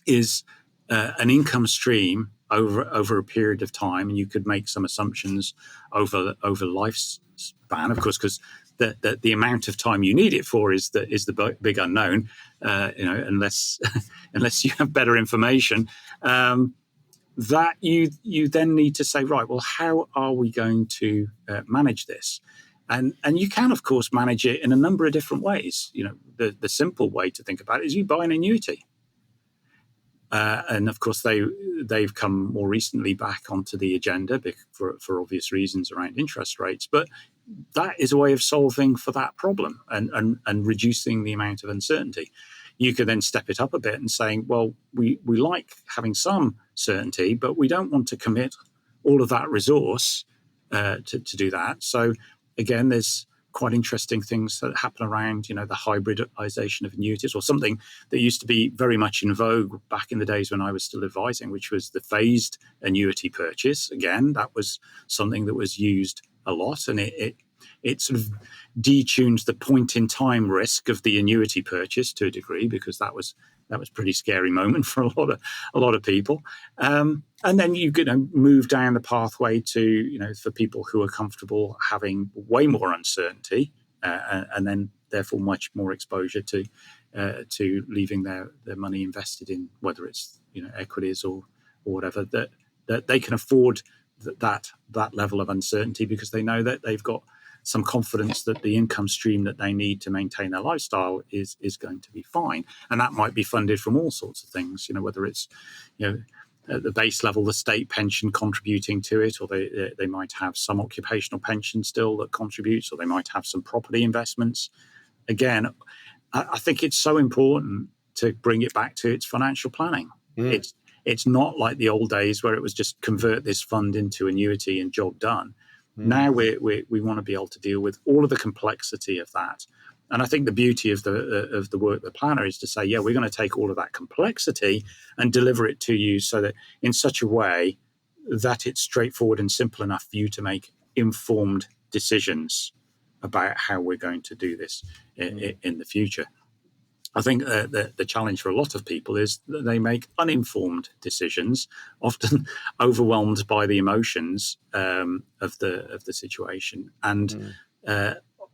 is an income stream over a period of time, and you could make some assumptions over lifespan, of course, because the amount of time you need it for is the big unknown. Unless unless you have better information, that you then need to say, right, well, how are we going to manage this? And you can, of course, manage it in a number of different ways. The simple way to think about it is you buy an annuity. And of course, they've come more recently back onto the agenda for obvious reasons around interest rates. But that is a way of solving for that problem and reducing the amount of uncertainty. You could then step it up a bit and saying, well, we like having some certainty, but we don't want to commit all of that resource to do that. So again, there's quite interesting things that happen around, the hybridization of annuities, or something that used to be very much in vogue back in the days when I was still advising, which was the phased annuity purchase. Again, that was something that was used a lot, and it sort of detuned the point in time risk of the annuity purchase to a degree, because that was a pretty scary moment for a lot of people. And then you move down the pathway to for people who are comfortable having way more uncertainty, and then therefore much more exposure to leaving their money invested in, whether it's equities or whatever, that they can afford that level of uncertainty, because they know that they've got some confidence that the income stream that they need to maintain their lifestyle is going to be fine. And that might be funded from all sorts of things, whether it's at the base level, the state pension contributing to it, or they might have some occupational pension still that contributes, or they might have some property investments. Again, I think it's so important to bring it back to its financial planning. It's not like the old days where it was just convert this fund into annuity and job done. Now we want to be able to deal with all of the complexity of that. And I think the beauty of the work the planner is to say, yeah, we're going to take all of that complexity and deliver it to you so that in such a way that it's straightforward and simple enough for you to make informed decisions about how we're going to do this in the future. I think the challenge for a lot of people is that they make uninformed decisions, often overwhelmed by the emotions of the situation, and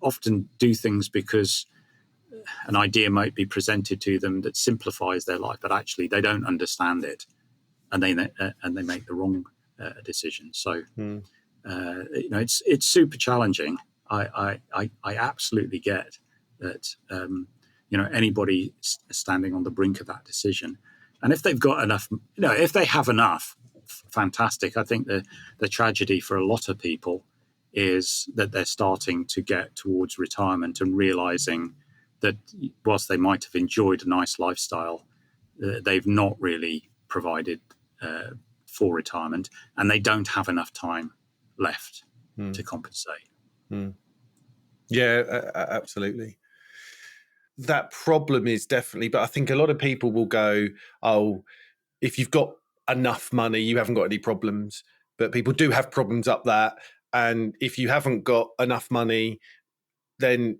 often do things because an idea might be presented to them that simplifies their life, but actually they don't understand it, and they make the wrong decision. So it's super challenging. I absolutely get that. Anybody standing on the brink of that decision, and if they've got enough, if they have enough, fantastic. I think the tragedy for a lot of people is that they're starting to get towards retirement and realizing that whilst they might have enjoyed a nice lifestyle, they've not really provided for retirement, and they don't have enough time left to compensate. Yeah, absolutely. That problem is definitely, but I think a lot of people will go, oh, if you've got enough money, you haven't got any problems. But people do have problems up that. And if you haven't got enough money, then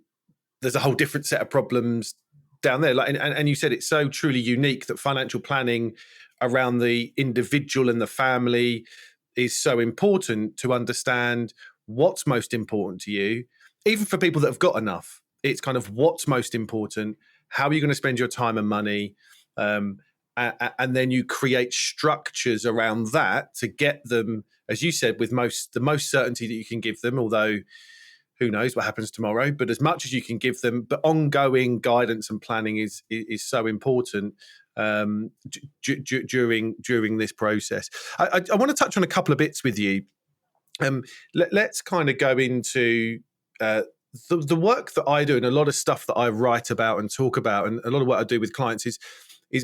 there's a whole different set of problems down there. And you said it's so truly unique that financial planning around the individual and the family is so important to understand what's most important to you, even for people that have got enough. It's kind of what's most important, how are you going to spend your time and money, and then you create structures around that to get them, as you said, with the most certainty that you can give them, although who knows what happens tomorrow, but as much as you can give them. But ongoing guidance and planning is so important during this process. I want to touch on a couple of bits with you. Let's kind of go into the work that I do, and a lot of stuff that I write about and talk about, and a lot of what I do with clients is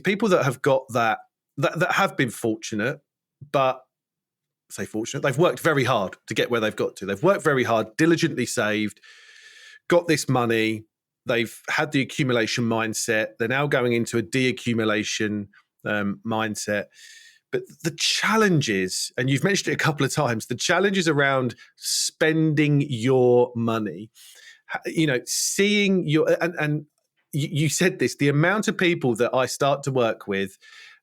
people that have got that have been fortunate, but say fortunate, they've worked very hard to get where they've got to. They've worked very hard, diligently saved, got this money. They've had the accumulation mindset. They're now going into a deaccumulation mindset. But the challenges, and you've mentioned it a couple of times, the challenges around spending your money, seeing your, and you said this, the amount of people that I start to work with,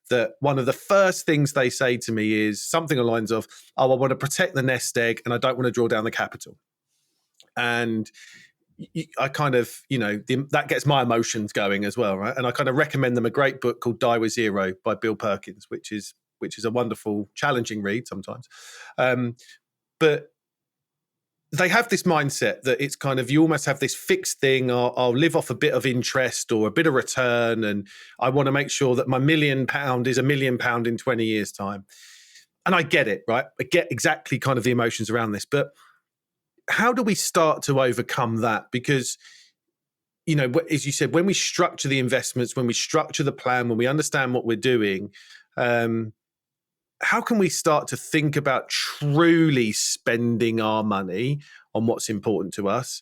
that one of the first things they say to me is something along the lines of, oh, I want to protect the nest egg and I don't want to draw down the capital. And I kind of, that gets my emotions going as well, right? And I kind of recommend them a great book called Die with Zero by Bill Perkins, which is a wonderful, challenging read sometimes. But they have this mindset that it's kind of, you almost have this fixed thing. I'll live off a bit of interest or a bit of return, and I want to make sure that my £1 million is £1 million in 20 years' time. And I get it, right? I get exactly kind of the emotions around this. But how do we start to overcome that? Because, as you said, when we structure the investments, when we structure the plan, when we understand what we're doing, how can we start to think about truly spending our money on what's important to us?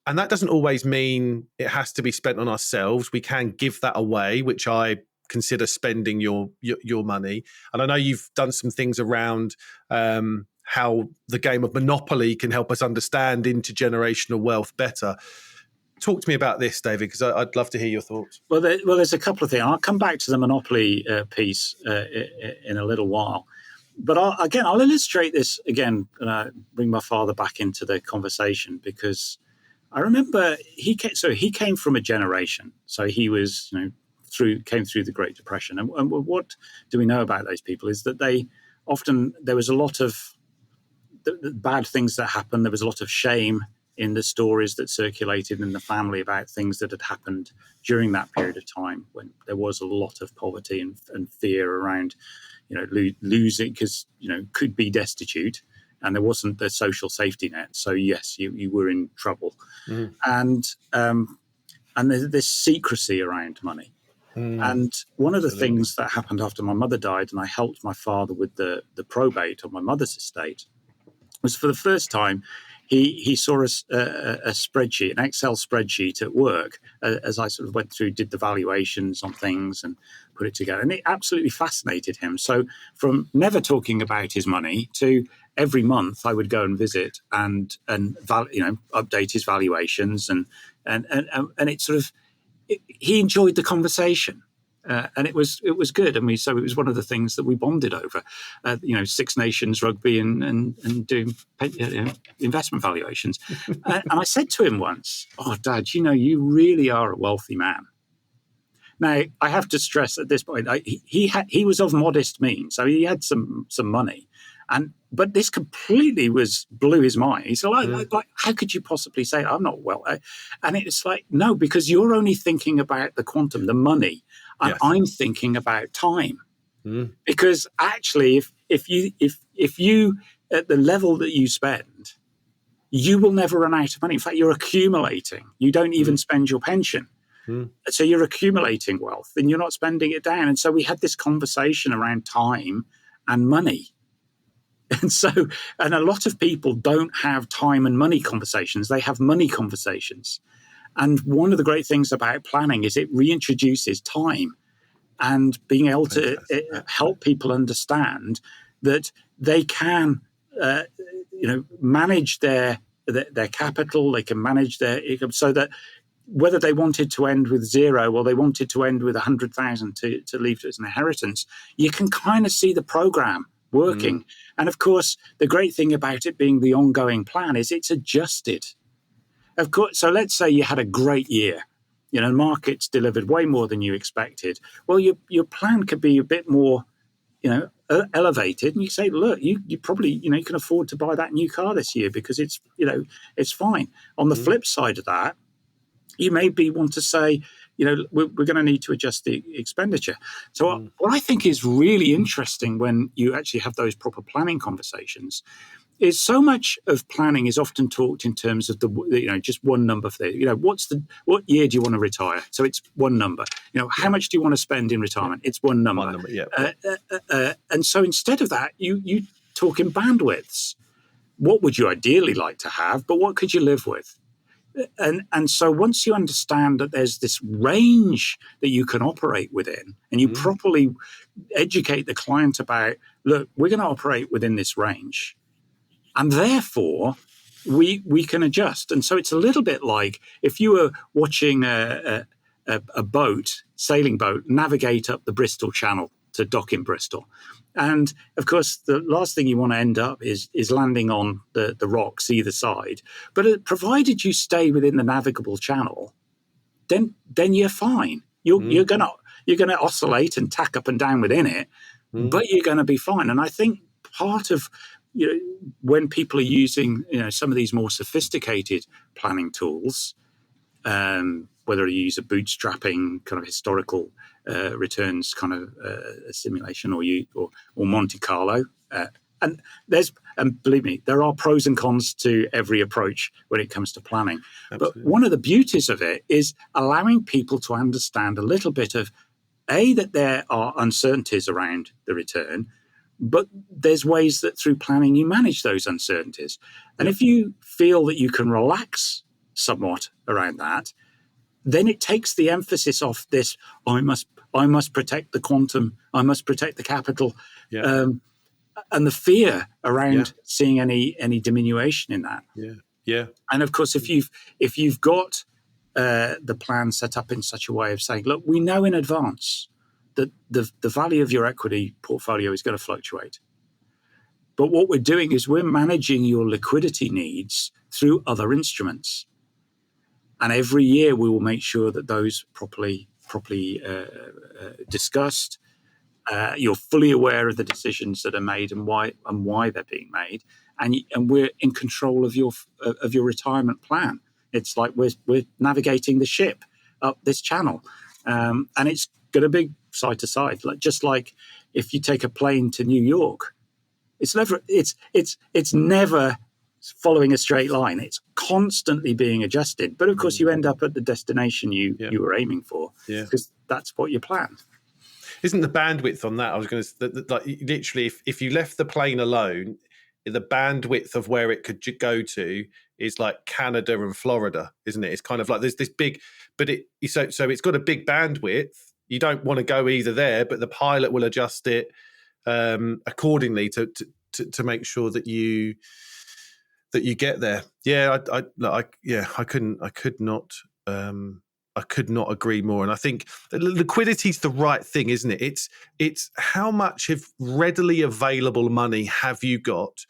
And that doesn't always mean it has to be spent on ourselves. We can give that away, which I consider spending your money. And I know you've done some things around how the game of Monopoly can help us understand intergenerational wealth better. Talk to me about this, David, because I'd love to hear your thoughts. Well, there's a couple of things. I'll come back to the Monopoly piece in a little while. But I'll illustrate this again, and bring my father back into the conversation, because I remember he came from a generation. So he was, came through the Great Depression. And what do we know about those people is that there was a lot of the bad things that happened. There was a lot of shame in the stories that circulated in the family about things that had happened during that period of time, when there was a lot of poverty and fear around, losing, because, could be destitute, and there wasn't the social safety net. So yes, you were in trouble. And there's this secrecy around money. And one of the things that happened after my mother died, and I helped my father with the probate on my mother's estate, was for the first time he saw a spreadsheet, an Excel spreadsheet at work, as I sort of went through, did the valuations on things and put it together. And it absolutely fascinated him. So from never talking about his money to every month I would go and visit and update his valuations. And it sort of, he enjoyed the conversation. And it was good, and so it was one of the things that we bonded over. Six Nations rugby and doing investment valuations. And I said to him once, "Oh, Dad, you really are a wealthy man." Now I have to stress at this point, he was of modest means, so he had some money, but this completely blew his mind. He said, like, how could you possibly say I'm not well? And it's like, no, because you're only thinking about the quantum, the money. And I'm thinking about time, because actually, if you at the level that you spend, you will never run out of money. In fact, you're accumulating. You don't even spend your pension, so you're accumulating wealth, and you're not spending it down. And so we had this conversation around time and money, and a lot of people don't have time and money conversations. They have money conversations. And one of the great things about planning is it reintroduces time, and being able to help people understand that they can, manage their capital, they can manage their income, so that whether they wanted to end with zero or they wanted to end with 100,000 to leave as an inheritance, you can kind of see the program working. And of course, the great thing about it being the ongoing plan is it's adjusted. Of course, so let's say you had a great year, markets delivered way more than you expected. Well, your plan could be a bit more, elevated, and you say, look, you probably, you can afford to buy that new car this year because it's fine. On the flip side of that, you maybe want to say, we're going to need to adjust the expenditure. So what I think is really interesting when you actually have those proper planning conversations is so much of planning is often talked in terms of just one number for what year do you want to retire? So it's one number. How much do you want to spend in retirement? It's one number. And so instead of that, you talk in bandwidths. What would you ideally like to have, but what could you live with? And so once you understand that there's this range that you can operate within, and you properly educate the client about, look, we're going to operate within this range, and therefore we can adjust. And so it's a little bit like if you were watching a sailing boat, navigate up the Bristol Channel. to dock in Bristol. And of course, the last thing you want to end up is landing on the rocks either side. But provided you stay within the navigable channel, then you're fine. You're gonna oscillate and tack up and down within it, but you're going to be fine. And I think part of when people are using some of these more sophisticated planning tools, whether you use a bootstrapping kind of historical returns kind of simulation or Monte Carlo, and believe me, there are pros and cons to every approach when it comes to planning. Absolutely. But one of the beauties of it is allowing people to understand a little bit of that there are uncertainties around the return, but there's ways that through planning you manage those uncertainties. And if you feel that you can relax somewhat around that, then it takes the emphasis off this, I must protect the quantum, I must protect the capital, and the fear around seeing any diminution in that. Yeah. And of course, if you've got the plan set up in such a way of saying, look, we know in advance that the value of your equity portfolio is going to fluctuate. But what we're doing is we're managing your liquidity needs through other instruments. And every year we will make sure that those properly discussed. You're fully aware of the decisions that are made and why they're being made, and we're in control of your retirement plan. It's like we're navigating the ship up this channel, and it's going to be side to side. Just like if you take a plane to New York, it's never following a straight line. It's constantly being adjusted. But of course, you end up at the destination you were aiming for because that's what you planned. Isn't the bandwidth on that? I was going to like literally, if you left the plane alone, the bandwidth of where it could go to is like Canada and Florida, isn't it? It's kind of like there's this big, but so it's got a big bandwidth. You don't want to go either there, but the pilot will adjust it accordingly to make sure that you get there. I could not agree more. And I think liquidity is the right thing, isn't it? It's how much of readily available money have you got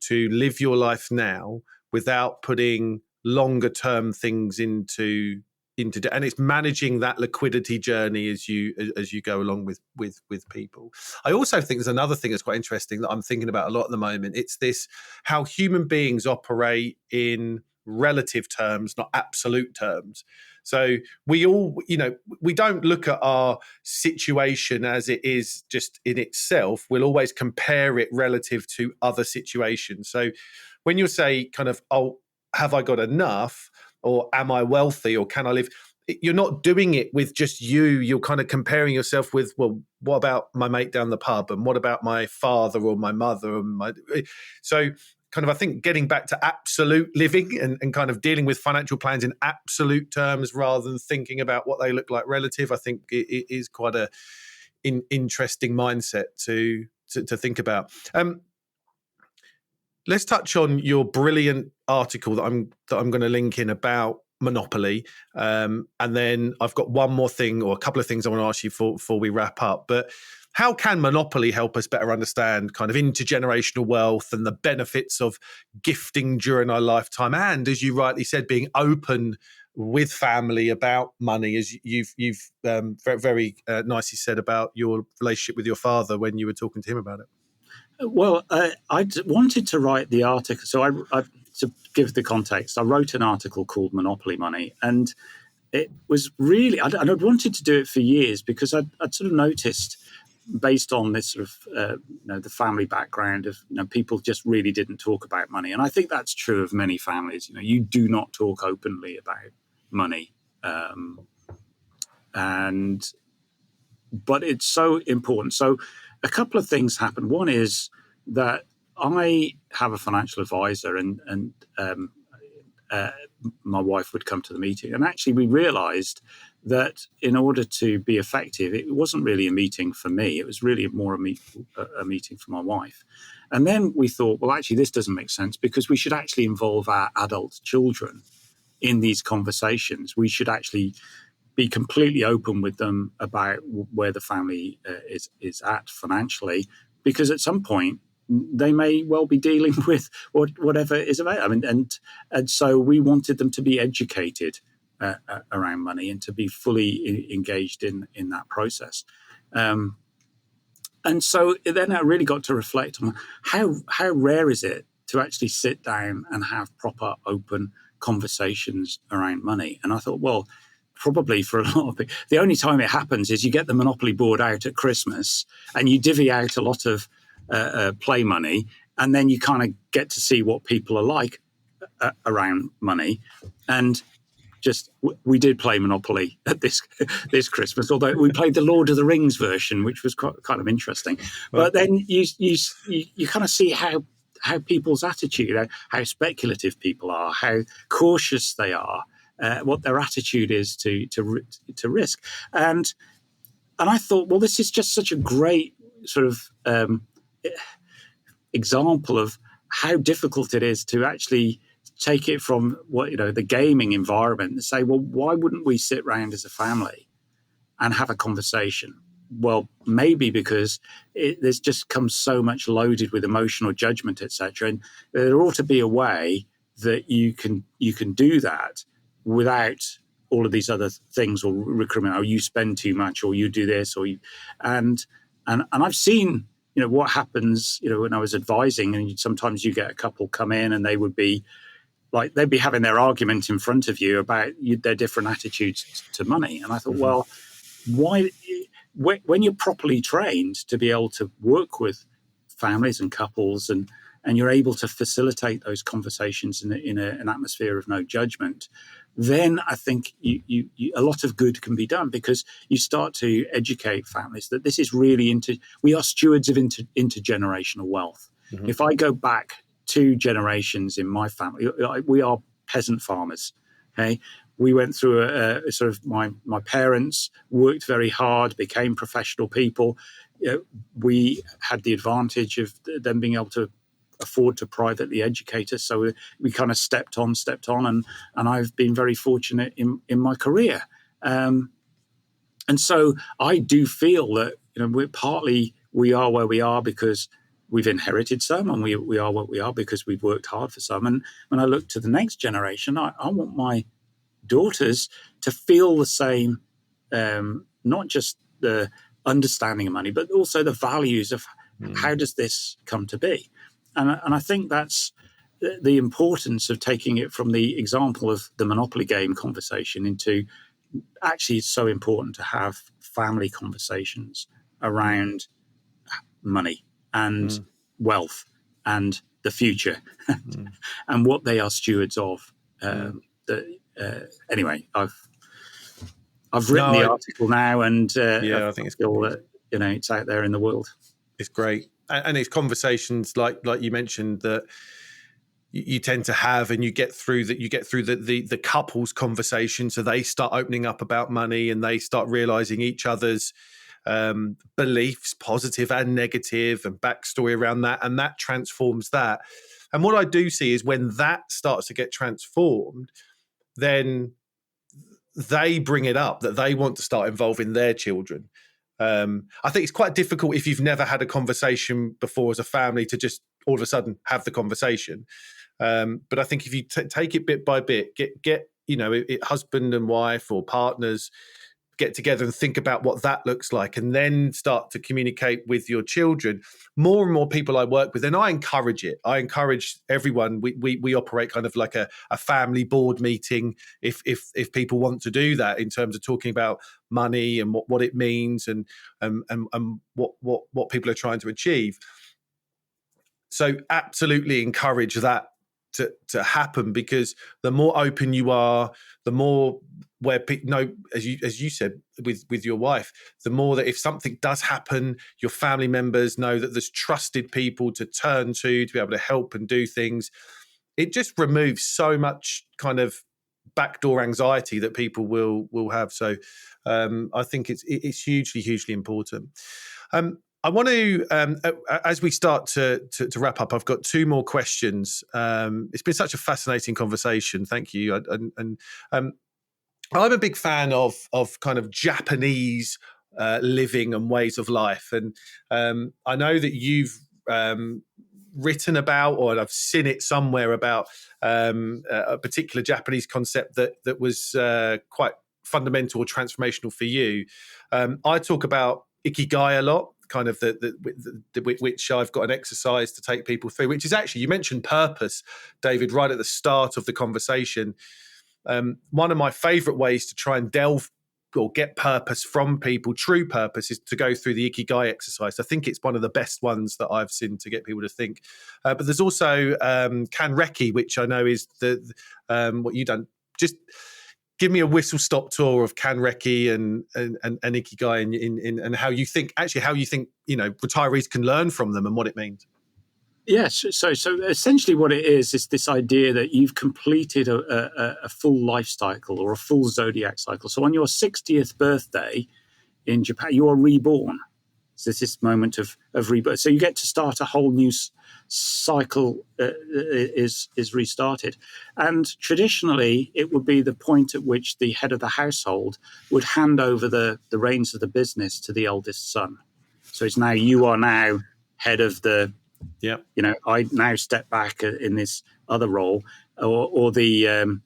to live your life now without putting longer term things into and it's managing that liquidity journey as you go along with people. I also think there's another thing that's quite interesting that I'm thinking about a lot at the moment. It's this, how human beings operate in relative terms, not absolute terms. So we all, we don't look at our situation as it is just in itself. We'll always compare it relative to other situations. So when you say kind of, oh, have I got enough? Or am I wealthy? Or can I live? You're not doing it with just you. You're kind of comparing yourself with, well, what about my mate down the pub? And what about my father or my mother? So kind of, I think getting back to absolute living and kind of dealing with financial plans in absolute terms rather than thinking about what they look like relative, I think it is quite an interesting mindset to think about. Let's touch on your brilliant article that I'm going to link in about Monopoly, and then I've got one more thing or a couple of things I want to ask you before we wrap up. But how can Monopoly help us better understand kind of intergenerational wealth and the benefits of gifting during our lifetime, and, as you rightly said, being open with family about money, as you've very, very nicely said about your relationship with your father when you were talking to him about it? Well, I wanted to write the article. So I to give the context, I wrote an article called Monopoly Money. And it was really, I'd wanted to do it for years because I'd sort of noticed, based on this sort of, the family background of, people just really didn't talk about money. And I think that's true of many families. You do not talk openly about money. But it's so important. So a couple of things happen. One is that I have a financial advisor, and my wife would come to the meeting. And actually, we realized that in order to be effective, it wasn't really a meeting for me. It was really more a meeting for my wife. And then we thought, well, actually, this doesn't make sense because we should actually involve our adult children in these conversations. We should actually be completely open with them about where the family is at financially, because at some point they may well be dealing with whatever is available. I mean, and so we wanted them to be educated around money and to be fully engaged in that process. And so then I really got to reflect on how rare is it to actually sit down and have proper open conversations around money. And I thought, well, probably for a lot of people, the only time it happens is you get the Monopoly board out at Christmas and you divvy out a lot of play money, and then you kind of get to see what people are like around money. And we did play Monopoly at this Christmas, although we played the Lord of the Rings version, which was kind of interesting. But then you kind of see how people's attitude, how speculative people are, how cautious they are, what their attitude is to risk, and I thought, well, this is just such a great sort of example of how difficult it is to actually take it from the gaming environment and say, well, why wouldn't we sit around as a family and have a conversation? Well, maybe because there's just come so much loaded with emotional judgment, etc. And there ought to be a way that you can do that without all of these other things, or recruitment, or you spend too much, or you do this, or you, and I've seen what happens when I was advising, and sometimes you get a couple come in and they would be like, they'd be having their argument in front of you about their different attitudes to money. And I thought, well, why, when you're properly trained to be able to work with families and couples, and you're able to facilitate those conversations in an atmosphere of no judgment, then I think you a lot of good can be done, because you start to educate families that this is really we are stewards of intergenerational wealth. Mm-hmm. If I go back 2 generations in my family, we are peasant farmers. Okay, we went through a sort of my parents worked very hard, became professional people. We had the advantage of them being able to afford to privately educate us, so we kind of stepped on, and I've been very fortunate in my career. And so I do feel that we are where we are because we've inherited some, and we are what we are because we've worked hard for some. And when I look to the next generation, I want my daughters to feel the same, not just the understanding of money, but also the values of how does this come to be. And I think that's the importance of taking it from the example of the Monopoly game conversation into actually it's so important to have family conversations around money and wealth and the future and what they are stewards of. Anyway, I've written the article now, and I think it's cool that it's out there in the world. It's great, and it's conversations like you mentioned that you tend to have, and you get through the couples conversation, so they start opening up about money and they start realizing each other's beliefs, positive and negative, and backstory around that, and that transforms that. And what I do see is when that starts to get transformed, then they bring it up that they want to start involving their children. I think it's quite difficult if you've never had a conversation before as a family to just all of a sudden have the conversation. But I think if you take it bit by bit, get husband and wife or partners get together and think about what that looks like, and then start to communicate with your children. More and more people I work with, and I encourage it. I encourage everyone. We operate kind of like a family board meeting if people want to do that, in terms of talking about money and what it means and what people are trying to achieve. So absolutely encourage that to happen, because the more open you are, the more where as you said with your wife, the more that if something does happen, your family members know that there's trusted people to turn to be able to help and do things. It just removes so much kind of backdoor anxiety that people will have. So I think it's hugely important. I want to, as we start to wrap up, I've got 2 more questions. It's been such a fascinating conversation. Thank you. I'm a big fan of kind of Japanese living and ways of life, and I know that you've written about, or I've seen it somewhere about a particular Japanese concept that was quite fundamental or transformational for you. I talk about Ikigai a lot, kind of which I've got an exercise to take people through, which is actually, you mentioned purpose, David, right at the start of the conversation. One of my favorite ways to try and delve or get purpose from people, true purpose, is to go through the Ikigai exercise. I think it's one of the best ones that I've seen to get people to think. But there's also Kanreki, which I know is what you've done. Just give me a whistle-stop tour of Kanreki and Ikigai and how you think retirees can learn from them and what it means. Yes. So essentially what it is this idea that you've completed a full life cycle or a full zodiac cycle. So on your 60th birthday in Japan, you are reborn. So it's this moment of rebirth. So you get to start a whole new cycle is restarted. And traditionally, it would be the point at which the head of the household would hand over the reins of the business to the eldest son. So it's now, you are now head of the, I now step back in this other role, or the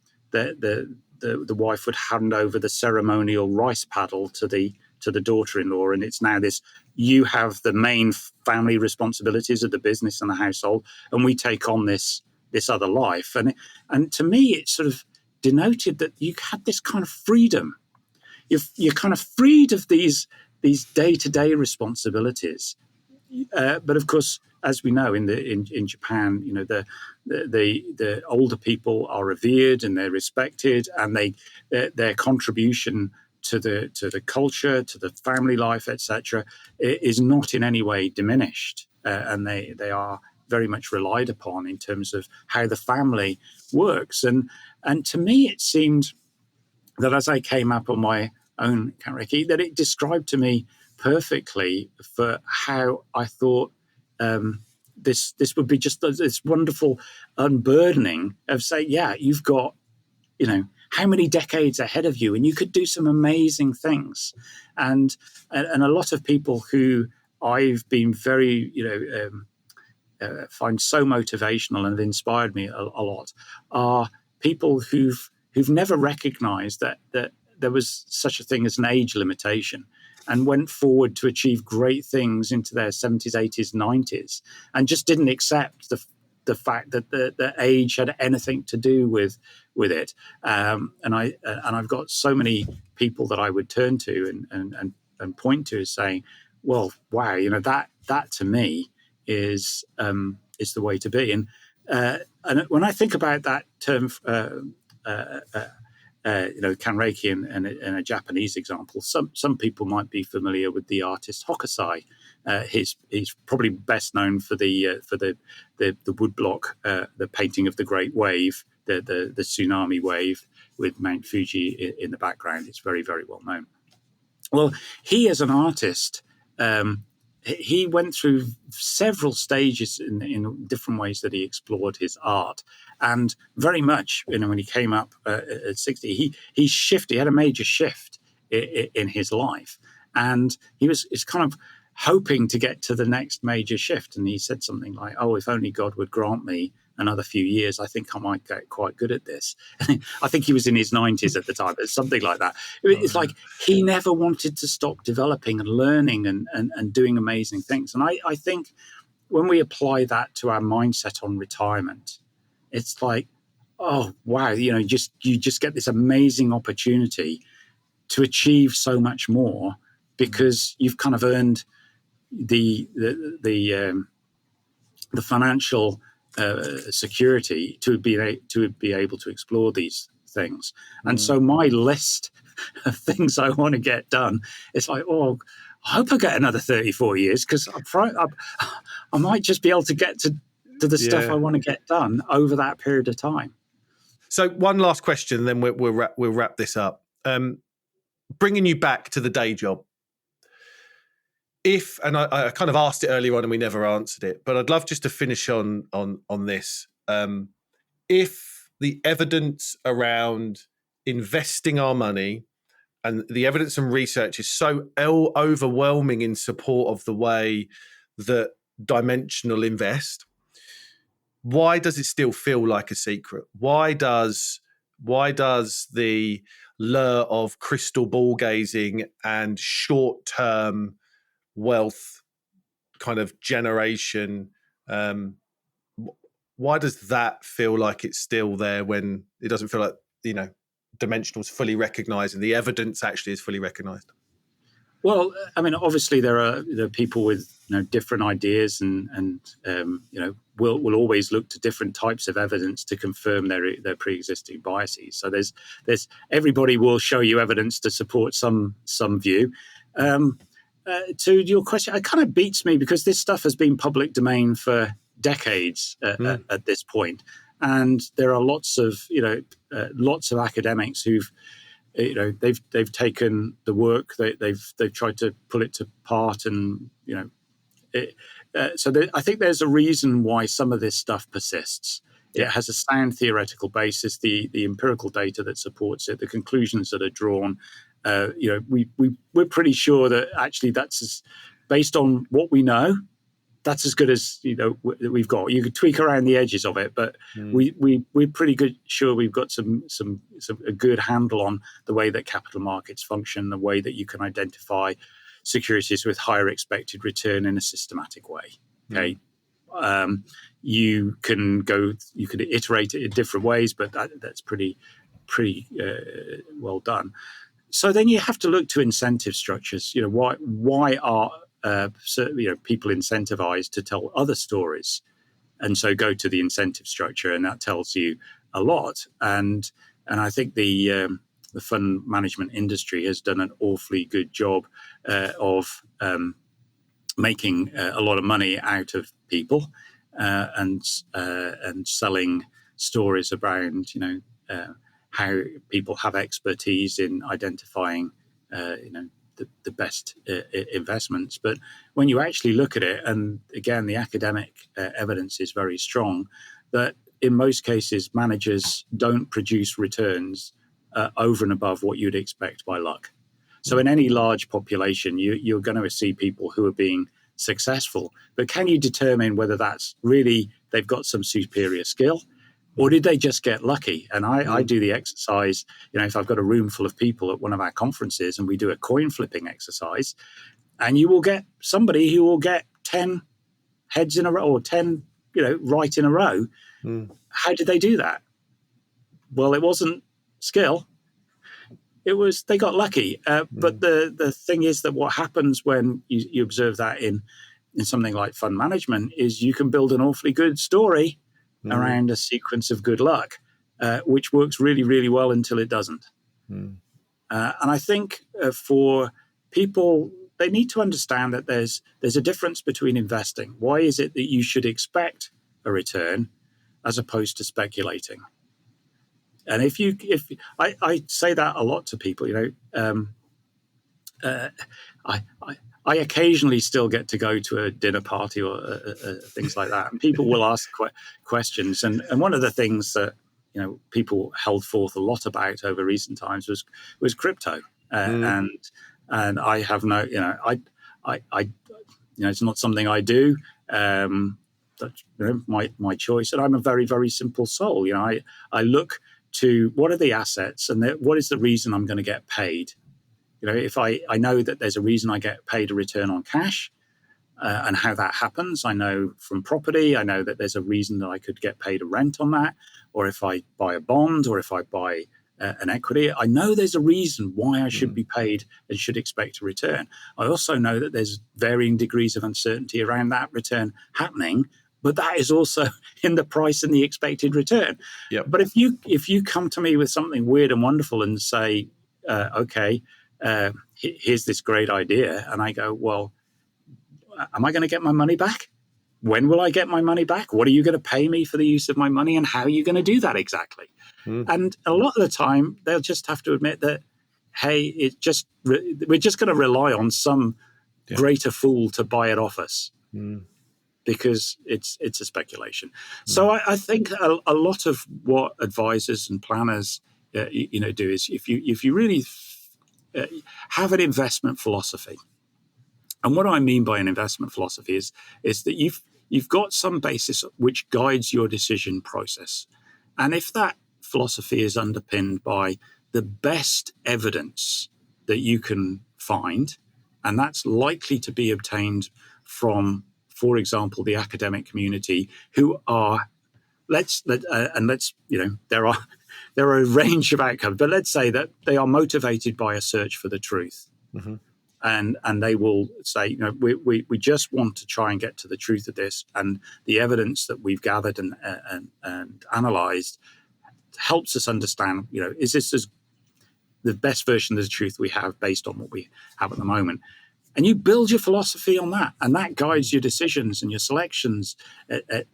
wife would hand over the ceremonial rice paddle to the daughter-in-law, and it's now this, you have the main family responsibilities of the business and the household, and we take on this other life. And to me, it sort of denoted that you had this kind of freedom. You're kind of freed of these day-to-day responsibilities. But of course, as we know, in Japan, the older people are revered and they're respected, and their contribution to the culture, to the family life, etc., is not in any way diminished, and they are very much relied upon in terms of how the family works. And to me, it seemed that as I came up on my own Kanreki, that it described to me perfectly for how I thought this would be just this wonderful unburdening of saying, yeah, you've got, how many decades ahead of you, and you could do some amazing things. And a lot of people who I've been very, find so motivational and have inspired me a lot are people who've never recognized that there was such a thing as an age limitation, and went forward to achieve great things into their 70s, 80s, 90s, and just didn't accept the fact that the age had anything to do with it. And I've got so many people that I would turn to and point to as saying, well, wow, that to me is the way to be. And when I think about that term, Kanreki and a Japanese example, some people might be familiar with the artist Hokusai. He's probably best known for the woodblock, the painting of the Great Wave, the tsunami wave with Mount Fuji in the background. It's very, very well known. Well, he as an artist, he went through several stages in different ways that he explored his art, and very much, when he came up at 60, he shifted. He had a major shift in his life, and he was kind of hoping to get to the next major shift. And he said something like, "Oh, if only God would grant me another few years, I think I might get quite good at this." I think he was in his 90s at the time, but something like that. It's like he never wanted to stop developing and learning and doing amazing things. And I think when we apply that to our mindset on retirement, it's like, oh, wow, you just get this amazing opportunity to achieve so much more because you've kind of earned the financial security to be able to explore these things. And so my list of things I want to get done, it's like, oh, I hope I get another 34 years, because I might just be able to get to the stuff I want to get done over that period of time. So one last question, then we'll wrap this up. Bringing you back to the day job. And I kind of asked it earlier on and we never answered it, but I'd love just to finish on this. If the evidence around investing our money, and the evidence and research is so overwhelming in support of the way that Dimensional invest, why does it still feel like a secret? Why does the lure of crystal ball gazing and short-term wealth kind of generation, why does that feel like it's still there when it doesn't feel like, Dimensional is fully recognized and the evidence actually is fully recognized? Well, I mean, obviously there are people with different ideas, and will always look to different types of evidence to confirm their pre-existing biases. So there's everybody will show you evidence to support some view. To your question, it kind of beats me because this stuff has been public domain for decades at this point, and there are lots of academics who've they've taken the work, they've tried to pull it apart, and I think there's a reason why some of this stuff persists. It has a sound theoretical basis, the empirical data that supports it, the conclusions that are drawn. We're pretty sure that actually that's based on what we know. That's as good as we've got. You could tweak around the edges of it, but we're pretty good sure we've got a good handle on the way that capital markets function, the way that you can identify securities with higher expected return in a systematic way. Okay, you can iterate it in different ways, but that's pretty well done. So then you have to look to incentive structures. Why are people incentivized to tell other stories, and so go to the incentive structure, and that tells you a lot. And I think the fund management industry has done an awfully good job of making a lot of money out of people and selling stories around how people have expertise in identifying the best investments. But when you actually look at it, and again, the academic evidence is very strong, that in most cases, managers don't produce returns over and above what you'd expect by luck. So in any large population, you're going to see people who are being successful, but can you determine whether that's really they've got some superior skill, or did they just get lucky? And I do the exercise, if I've got a room full of people at one of our conferences and we do a coin flipping exercise, and you will get somebody who will get 10 heads in a row or 10, right in a row. How did they do that? Well, it wasn't skill. It was, they got lucky. But the thing is that what happens when you observe that in something like fund management is you can build an awfully good story around a sequence of good luck, which works really, really well until it doesn't. And I think for people, they need to understand that there's a difference between investing. Why is it that you should expect a return as opposed to speculating? And if I say that a lot to people, I occasionally still get to go to a dinner party or things like that, and people will ask questions. And one of the things that people held forth a lot about over recent times was crypto, and I have no, it's not something I do. That's my choice, and I'm a very, very simple soul. I look to what are the assets and what is the reason I'm going to get paid. If I know that there's a reason I get paid a return on cash, and how that happens, I know from property, I know that there's a reason that I could get paid a rent on that, or if I buy a bond, or if I buy an equity, I know there's a reason why I should be paid and should expect a return. I also know that there's varying degrees of uncertainty around that return happening, but that is also in the price and the expected return. Yep. But if you come to me with something weird and wonderful and say, okay, here's this great idea, and I go, well, am I going to get my money back? When will I get my money back? What are you going to pay me for the use of my money, and how are you going to do that exactly? And a lot of the time, they'll just have to admit that, hey, we're just going to rely on some greater fool to buy it off us. Because it's a speculation. So I think a lot of what advisors and planners do is if you really have an investment philosophy. And what I mean by an investment philosophy is that you've got some basis which guides your decision process. And if that philosophy is underpinned by the best evidence that you can find, and that's likely to be obtained from, for example, the academic community, who are there are a range of outcomes, but let's say that they are motivated by a search for the truth. Mm-hmm. And they will say, we just want to try and get to the truth of this, and the evidence that we've gathered and analysed helps us understand, is this the best version of the truth we have based on what we have at the moment? And you build your philosophy on that, and that guides your decisions and your selections,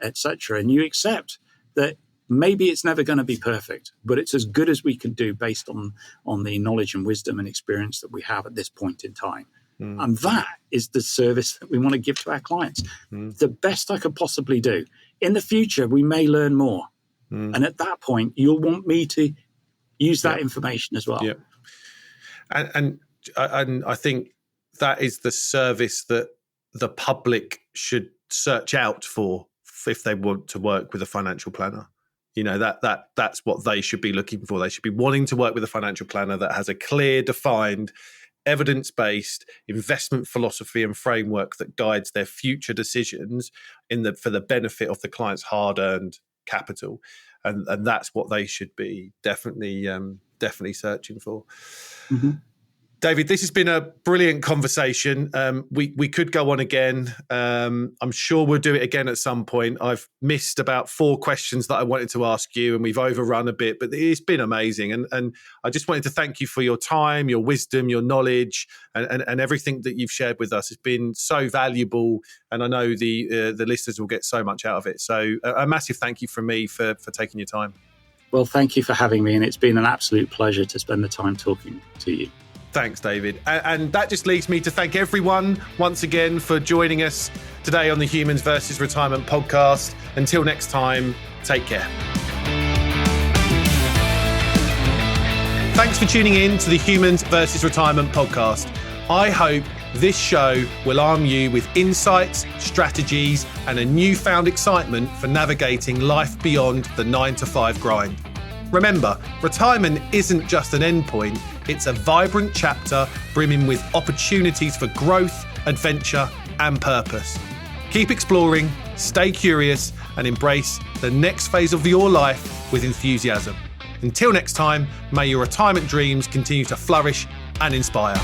etc. And you accept that maybe it's never going to be perfect, but it's as good as we can do based on the knowledge and wisdom and experience that we have at this point in time. Mm. And that is the service that we want to give to our clients. Mm. The best I could possibly do. In the future, we may learn more. Mm. And at that point, you'll want me to use that information as well. Yeah. And I think that is the service that the public should search out for if they want to work with a financial planner. That's what they should be looking for. They should be wanting to work with a financial planner that has a clear, defined, evidence-based investment philosophy and framework that guides their future decisions for the benefit of the client's hard-earned capital. And that's what they should be definitely searching for. Mm-hmm. David, this has been a brilliant conversation. We could go on again. I'm sure we'll do it again at some point. I've missed about 4 questions that I wanted to ask you, and we've overrun a bit, but it's been amazing. And I just wanted to thank you for your time, your wisdom, your knowledge, and everything that you've shared with us. It's been so valuable, and I know the listeners will get so much out of it. So a massive thank you from me for taking your time. Well, thank you for having me, and it's been an absolute pleasure to spend the time talking to you. Thanks, David. And that just leaves me to thank everyone once again for joining us today on the Humans versus Retirement podcast. Until next time, take care. Thanks for tuning in to the Humans versus Retirement podcast. I hope this show will arm you with insights, strategies, and a newfound excitement for navigating life beyond the 9-to-5 grind. Remember, retirement isn't just an endpoint, it's a vibrant chapter brimming with opportunities for growth, adventure, and purpose. Keep exploring, stay curious, and embrace the next phase of your life with enthusiasm. Until next time, may your retirement dreams continue to flourish and inspire.